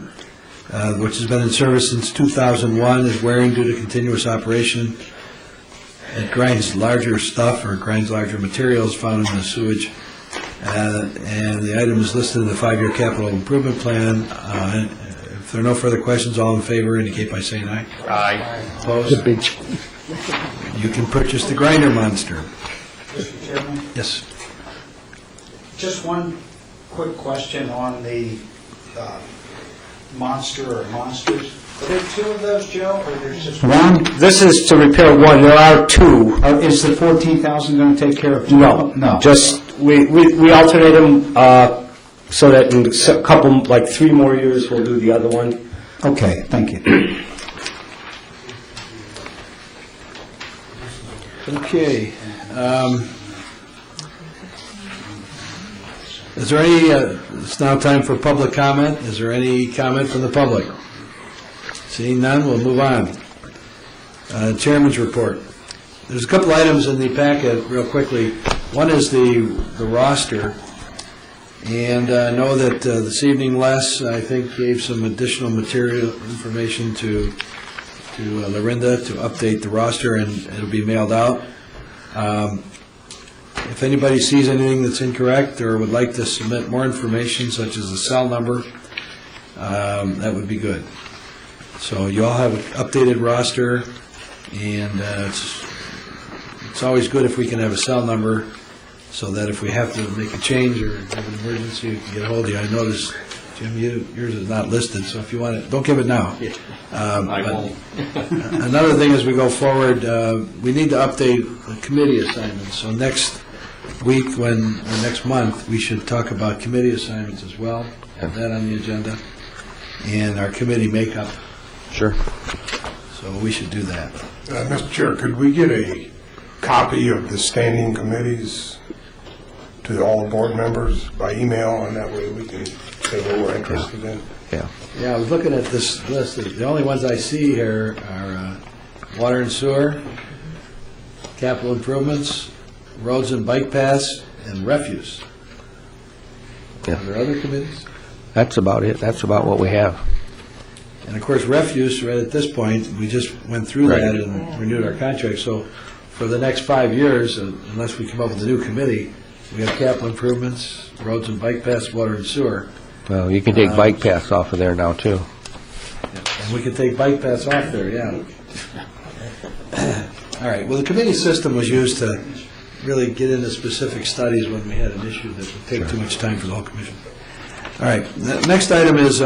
which has been in service since 2001, is wearing due to continuous operation. It grinds larger stuff or grinds larger materials found in the sewage. And the item is listed in the 5-year capital improvement plan. If there are no further questions, all in favor indicate by saying aye. Aye. Opposed? You can purchase the grinder monster. Mr. Chairman? Yes. Just one quick question on the monster or monsters. Are there two of those, Joe, or there's just one? This is to repair one, there are two. Is the 14,000 going to take care of two? No, just, we alternate them so that in a couple, like 3 more years, we'll do the other one. Okay, thank you. Okay. Is there any, it's now time for public comment. Is there any comment from the public? Seeing none, we'll move on. Chairman's report. There's a couple items in the packet, real quickly. One is the roster. And I know that this evening Les, I think, gave some additional material information to Lorinda to update the roster, and it'll be mailed out. If anybody sees anything that's incorrect or would like to submit more information, such as a cell number, that would be good. So you all have an updated roster, and it's always good if we can have a cell number so that if we have to make a change or have an emergency, we can get a hold of you. I noticed, Jim, yours is not listed, so if you want it, don't give it now. I won't. Another thing as we go forward, we need to update the committee assignments. So next week, or next month, we should talk about committee assignments as well, have that on the agenda, and our committee makeup. Sure. So we should do that. Mr. Chair, could we get a copy of the standing committees to all the board members by email, and that way we can say what we're interested in? Yeah, I was looking at this list. The only ones I see here are water and sewer, capital improvements, roads and bike paths, and refuse. Are there other committees? That's about it. That's about what we have. And of course, refuse, right at this point, we just went through Right. that and renewed our contract. So for the next 5 years, unless we come up with a new committee, we have capital improvements, roads and bike paths, water and sewer. Well, you can take bike paths off of there now, too. And we can take bike paths off there, yeah. All right, well, the committee system was used to really get into specific studies when we had an issue that would take too much time for the whole commission. All right, the next item is,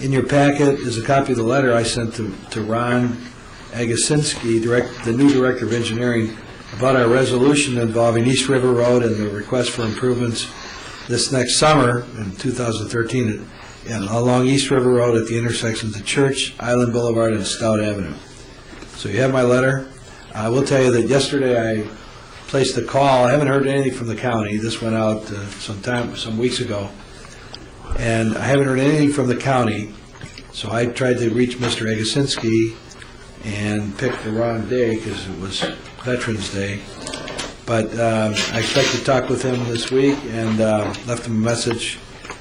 in your packet is a copy of the letter I sent to Ron Agasinski, the new Director of Engineering, about our resolution involving East River Road and the request for improvements this next summer in 2013 along East River Road at the intersections of Church, Island Boulevard, and Stout Avenue. So you have my letter. I will tell you that yesterday I placed a call. I haven't heard anything from the county. This went out some weeks ago. And I haven't heard anything from the county. So I tried to reach Mr. Agasinski and picked the wrong day because it was Veterans Day. But I expect to talk with him this week and left him a message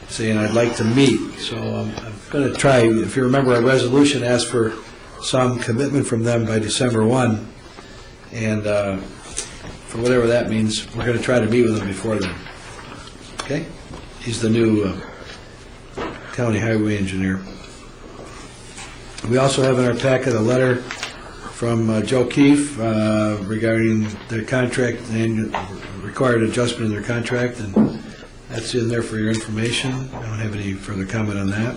saying I'd like to meet. So I'm going to try, if you remember, our resolution asked for some commitment from them by December 1. And for whatever that means, we're going to try to meet with him before then. Okay? He's the new county highway engineer. We also have in our packet a letter from Joe Keefe regarding their contract and required adjustment in their contract, and that's in there for your information. I don't have any further comment on that.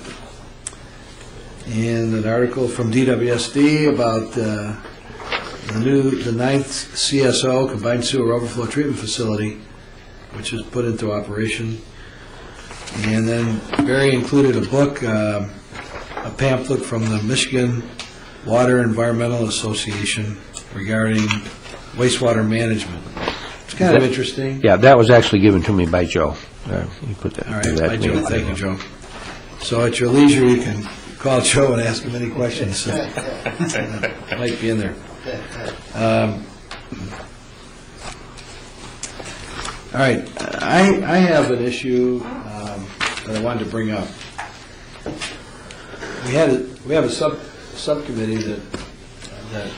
And an article from DWSD about the 9th CSO, Combined Sewer Overflow Treatment Facility, which is put into operation. And then Barry included a book, a pamphlet from the Michigan Water Environmental Association regarding wastewater management. It's kind of interesting. Yeah, that was actually given to me by Joe. You put that. All right, by Joe. Thank you, Joe. So at your leisure, you can call Joe and ask him any questions. Might be in there. All right, I have an issue that I wanted to bring up. We have a subcommittee that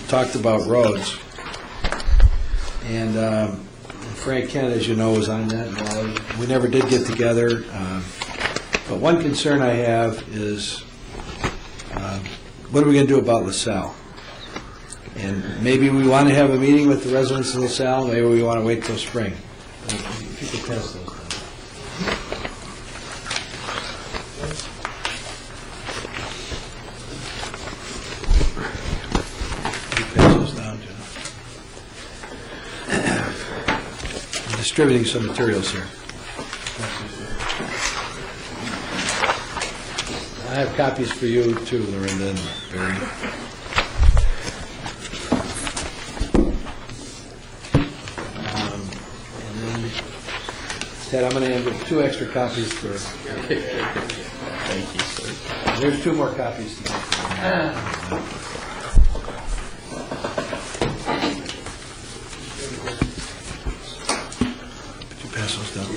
talked about roads, and Frank Kent, as you know, was on that. We never did get together, but one concern I have is what are we going to do about LaSalle? And maybe we want to have a meeting with the residents of LaSalle, maybe we want to wait till spring. pass those down. You pass those down, John. I'm distributing some materials here. I have copies for you too, Lorinda and Barry. And then, Ted, I'm going to hand you 2 extra copies for... Thank you, sir. There's 2 more copies to make. Could you pass those down?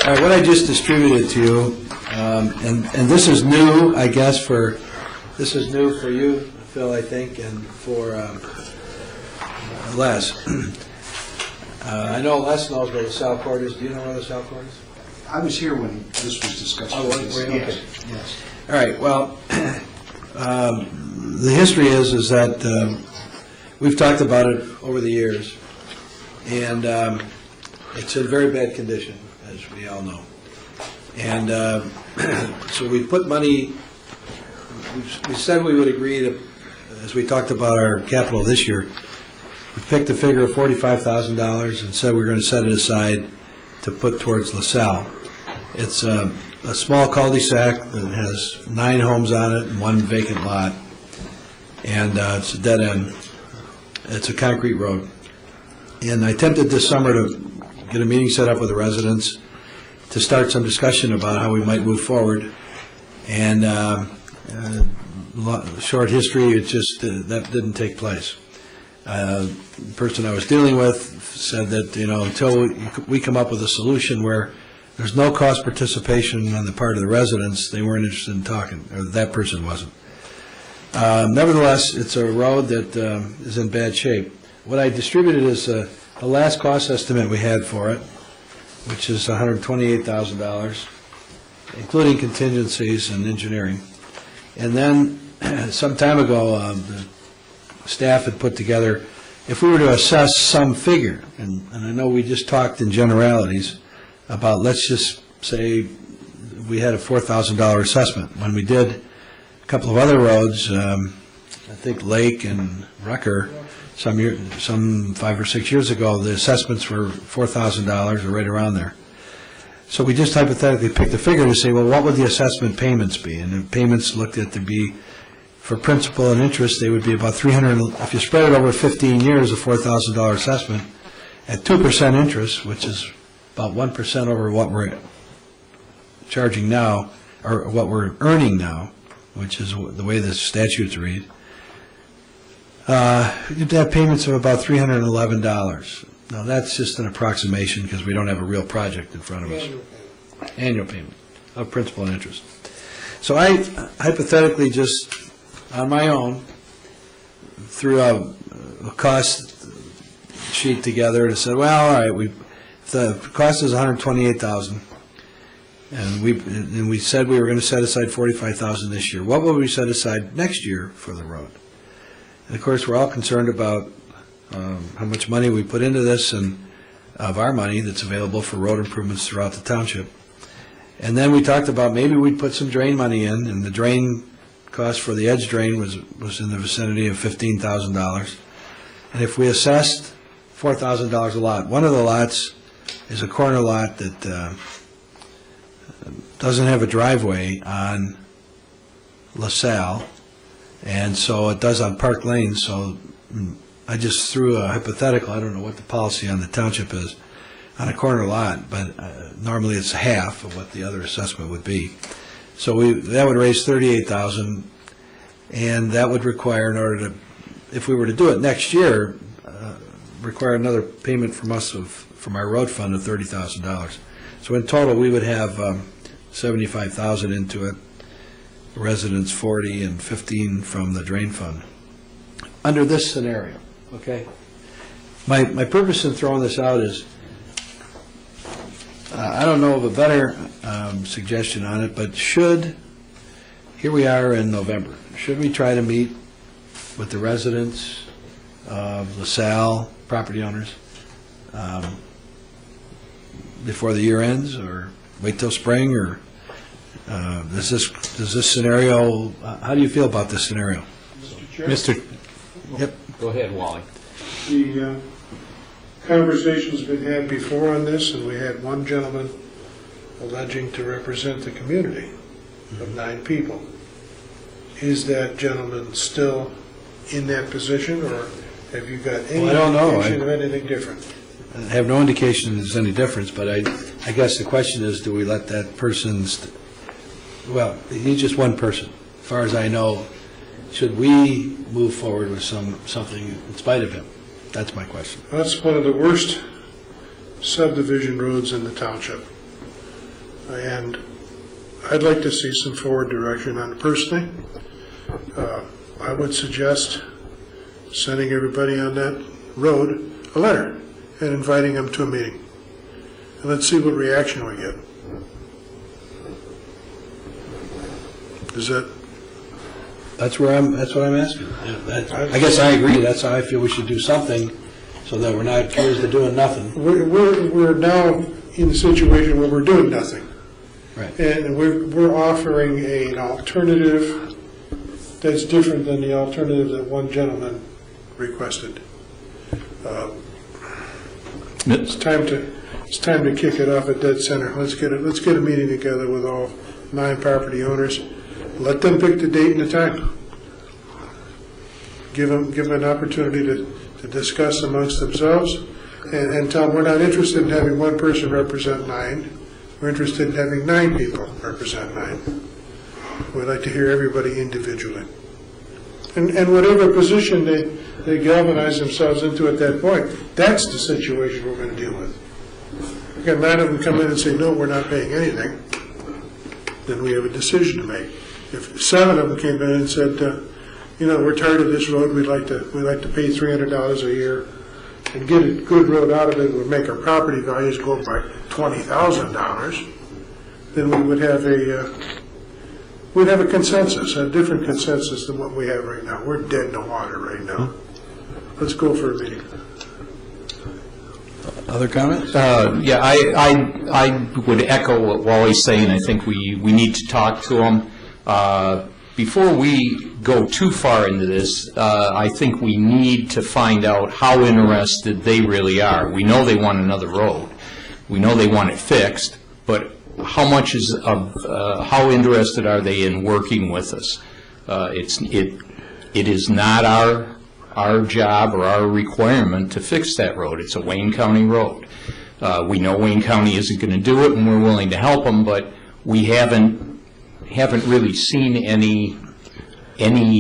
All right, what I just distributed to you, and this is new, I guess, this is new for you, Phil, I think, and for Les. I know Les knows where the South Court is. Do you know where the South Court is? I was here when this was discussed. Oh, were you? Yes. Okay. Yes. All right, well, the history is that we've talked about it over the years, and it's in very bad condition, as we all know. And so we put money, we said we would agree to, as we talked about our capital this year, we picked a figure of $45,000 and said we were going to set it aside to put towards LaSalle. It's a small cul-de-sac that has 9 homes on it and 1 vacant lot, and it's a dead end. It's a concrete road. And I attempted this summer to get a meeting set up with the residents to start some discussion about how we might move forward. And short history, it just, that didn't take place. The person I was dealing with said that, until we come up with a solution where there's no cost participation on the part of the residents, they weren't interested in talking, or that person wasn't. Nevertheless, it's a road that is in bad shape. What I distributed is the last cost estimate we had for it, which is $128,000, including contingencies and engineering. And then, some time ago, the staff had put together, if we were to assess some figure, and I know we just talked in generalities about, let's just say we had a $4,000 assessment. When we did a couple of other roads, I think Lake and Rucker, some 5 or 6 years ago, the assessments were $4,000 or right around there. So we just hypothetically picked a figure to say, well, what would the assessment payments be? And the payments looked at to be, for principal and interest, they would be about $300. If you spread it over 15 years, a $4,000 assessment at 2% interest, which is about 1% over what we're charging now, or what we're earning now, which is the way the statutes read. You'd have payments of about $311. Now, that's just an approximation because we don't have a real project in front of us. Annual payment of principal and interest. So I hypothetically just, on my own, threw a cost sheet together and said, well, all right, if the cost is $128,000, and we said we were going to set aside $45,000 this year, what will we set aside next year for the road? And of course, we're all concerned about how much money we put into this, and of our money that's available for road improvements throughout the township. And then we talked about maybe we'd put some drain money in, and the drain cost for the edge drain was in the vicinity of $15,000. And if we assessed $4,000 a lot, one of the lots is a corner lot that doesn't have a driveway on LaSalle, and so it does on Park Lane. So I just threw a hypothetical, I don't know what the policy on the township is, on a corner lot, but normally it's half of what the other assessment would be. So that would raise $38,000, and that would require, in order to, if we were to do it next year, require another payment from us from our road fund of $30,000. So in total, we would have $75,000 into it, residents 40, and 15 from the drain fund. Under this scenario, okay? My purpose in throwing this out is, I don't know of a better suggestion on it, but here we are in November, should we try to meet with the residents of LaSalle, property owners, before the year ends, or wait till spring, or does this scenario, how do you feel about this scenario? Mr. Yep. Go ahead, Wally. The conversation's been had before on this, and we had one gentleman alleging to represent the community of 9 people. Is that gentleman still in that position, or have you got any Well, I don't know. indication of anything different? I have no indication there's any difference, but I guess the question is, do we let that person, well, he's just one person. As far as I know, should we move forward with something in spite of him? That's my question. That's one of the worst subdivision roads in the township. And I'd like to see some forward direction on it personally. I would suggest sending everybody on that road a letter and inviting them to a meeting. And let's see what reaction we get. Is that? That's what I'm asking. I guess I agree. That's how I feel we should do something, so that we're not accused of doing nothing. We're now in a situation where we're doing nothing. Right. And we're offering an alternative that's different than the alternative that one gentleman requested. It's time to kick it off at dead center. Let's get a meeting together with all 9 property owners. Let them pick the date and the time. Give them an opportunity to discuss amongst themselves, and tell them we're not interested in having one person represent 9. We're interested in having 9 people represent 9. We'd like to hear everybody individually. And whatever position they galvanize themselves into at that point, that's the situation we're going to deal with. We got 9 of them come in and say, no, we're not paying anything, then we have a decision to make. If 7 of them came in and said, we're tired of this road, we'd like to pay $300 a year and get a good road out of it, would make our property values go up by $20,000, then we would have a consensus, a different consensus than what we have right now. We're dead in the water right now. Let's go for a meeting. Other comments? Yeah, I would echo what Wally's saying. I think we need to talk to them. Before we go too far into this, I think we need to find out how interested they really are. We know they want another road. We know they want it fixed, but how much how interested are they in working with us? It is not our job or our requirement to fix that road. It's a Wayne County road. We know Wayne County isn't going to do it, and we're willing to help them, but we haven't really seen any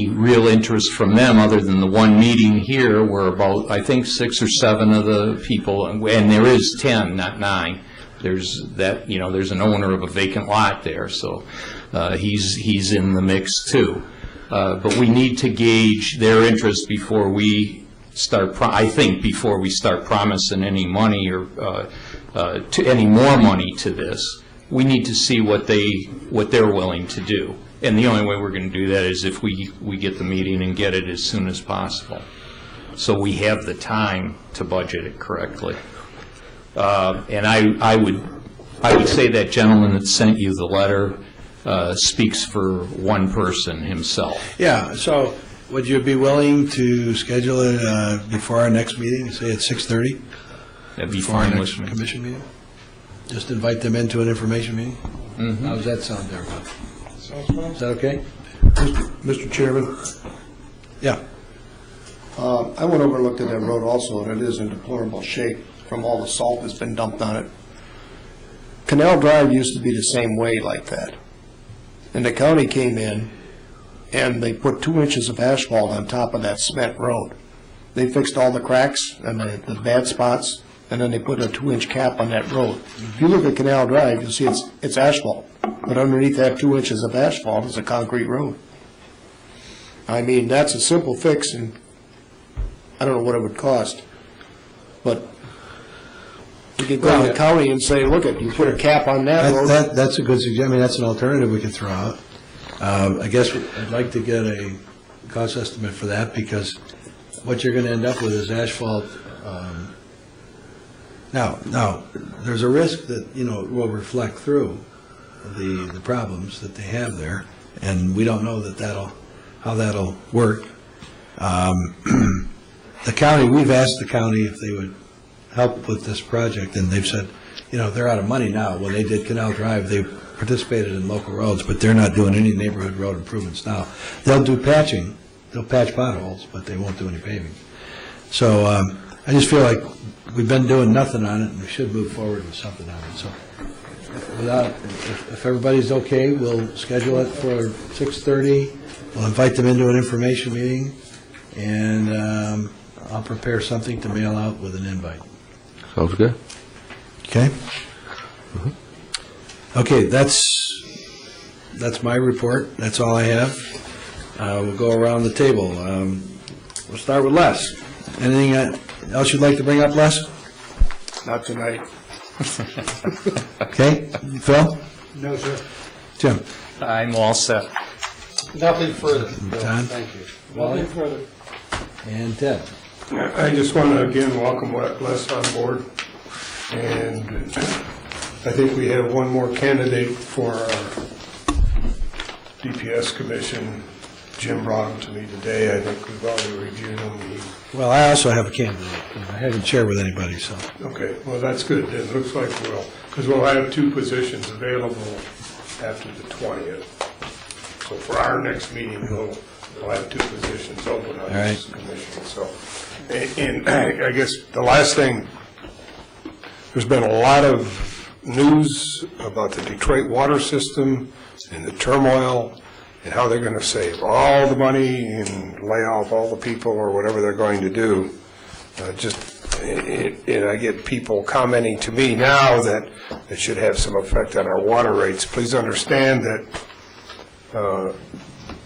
real interest from them other than the one meeting here where about, I think, 6 or 7 of the people, and there is 10, not 9. There's an owner of a vacant lot there, so he's in the mix too. But we need to gauge their interest before we start, before we start promising any money or any more money to this. We need to see what they're willing to do. And the only way we're going to do that is if we get the meeting and get it as soon as possible, so we have the time to budget it correctly. And I would say that gentleman that sent you the letter speaks for one person himself. Yeah, so would you be willing to schedule it before our next meeting, say at 6:30? That'd be before our fine next with me. commission meeting? Just invite them into an information meeting? Mm-hmm. How does that sound there, Bob? Sounds fine. Is that okay? Mr. Chairman, Yeah. I went over and looked at that road also, and it is in deplorable shape from all the salt that's been dumped on it. Canal Drive used to be the same way like that. And the county came in, and they put 2 inches of asphalt on top of that cement road. They fixed all the cracks and the bad spots, and then they put a 2-inch cap on that road. If you look at Canal Drive, you'll see it's asphalt, but underneath that 2 inches of asphalt is a concrete road. I mean, that's a simple fix, and I don't know what it would cost, but we could go to the county and say, look, you put a cap on that road. That's a good suggestion. I mean, that's an alternative we could throw out. I guess I'd like to get a cost estimate for that, because what you're going to end up with is asphalt Now, there's a risk that, you know, it will reflect through the problems that they have there, and we don't know how that'll work. The county, we've asked the county if they would help with this project, and they've said, you know, they're out of money now. When they did Canal Drive, they participated in local roads, but they're not doing any neighborhood road improvements now. They'll do patching, they'll patch potholes, but they won't do any paving. So I just feel like we've been doing nothing on it, and we should move forward with something on it. So if everybody's okay, we'll schedule it for 6:30. We'll invite them into an information meeting, and I'll prepare something to mail out with an invite. Sounds good. Okay? Okay, that's my report. That's all I have. We'll go around the table. We'll start with Les. Anything else you'd like to bring up, Les? Not tonight. Okay. Phil? No, sir. Jim? I'm all set. Nothing further. John? Thank you. Wally? Nothing further. And Ted? I just want to again welcome Les on board, and I think we have one more candidate for our DPS commission. Jim brought him to me today. I think we've already reviewed him. Well, I also have a candidate. I haven't shared with anybody, so. Okay, well, that's good. It looks like because we'll have 2 positions available after the 20th. So for our next meeting, we'll have 2 positions open on this commission. So, and I guess the last thing, there's been a lot of news about the Detroit water system and the turmoil and how they're going to save all the money and lay off all the people or whatever they're going to do. And I get people commenting to me now that it should have some effect on our water rates. Please understand that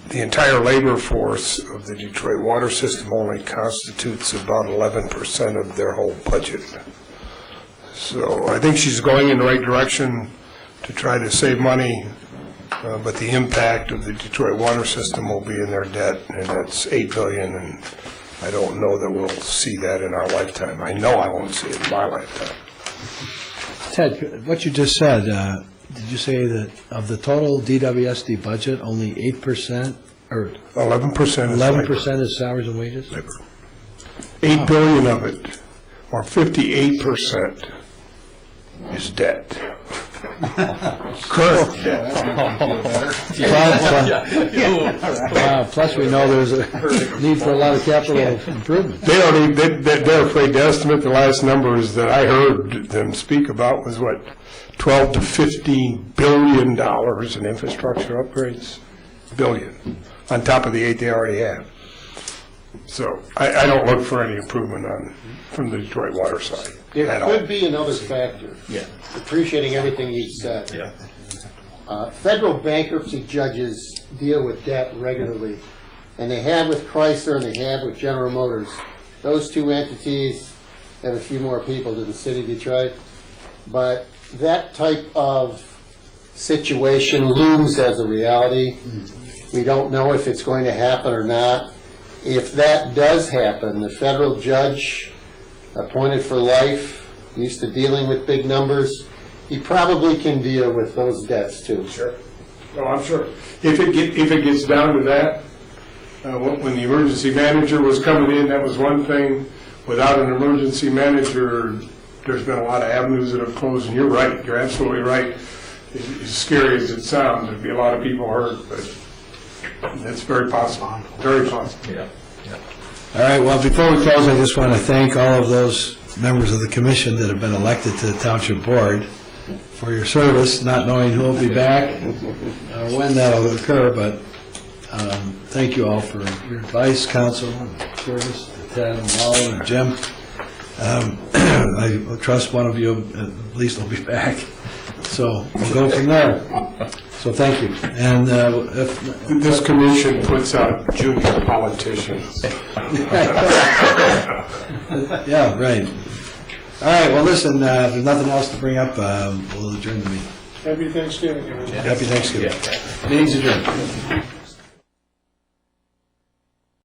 the entire labor force of the Detroit water system only constitutes about 11% of their whole budget. So I think she's going in the right direction to try to save money, but the impact of the Detroit water system will be in their debt, and that's $8 billion, and I don't know that we'll see that in our lifetime. I know I won't see it in my lifetime. Ted, what you just said, did you say that of the total DWSD budget, only 8% or 11% is salaries and wages? Labor. $8 billion of it, or 58%, is debt. Current debt. Plus, we know there's a need for a lot of capital improvement. They're afraid to estimate. The last numbers that I heard them speak about was what, $12 to $15 billion in infrastructure upgrades, billion, on top of the 8 they already have. So I don't look for any improvement from the Detroit water side. There could be another factor. Yeah. Appreciating everything you said. Yeah. Federal bankruptcy judges deal with debt regularly, and they have with Chrysler and they have with General Motors. Those 2 entities have a few more people than the city of Detroit, but that type of situation looms as a reality. We don't know if it's going to happen or not. If that does happen, the federal judge appointed for life, used to dealing with big numbers, he probably can deal with those debts too. Sure. No, I'm sure. If it gets down to that, when the emergency manager was coming in, that was one thing. Without an emergency manager, there's been a lot of avenues that have closed, and you're right. You're absolutely right. As scary as it sounds, there'd be a lot of people hurt, but that's very possible. Very possible. Yeah. All right, well, before we close, I just want to thank all of those members of the commission that have been elected to the township board for your service, not knowing who will be back or when that will occur, but thank you all for your advice, counsel, and service, Ted and Wally and Jim. I trust one of you at least will be back, so we'll go from there. So thank you. And if this commission puts out junior politicians. Yeah, right. All right, well, listen, if there's nothing else to bring up, we'll adjourn the meeting. Happy Thanksgiving, everyone. Happy Thanksgiving. Meeting's adjourned.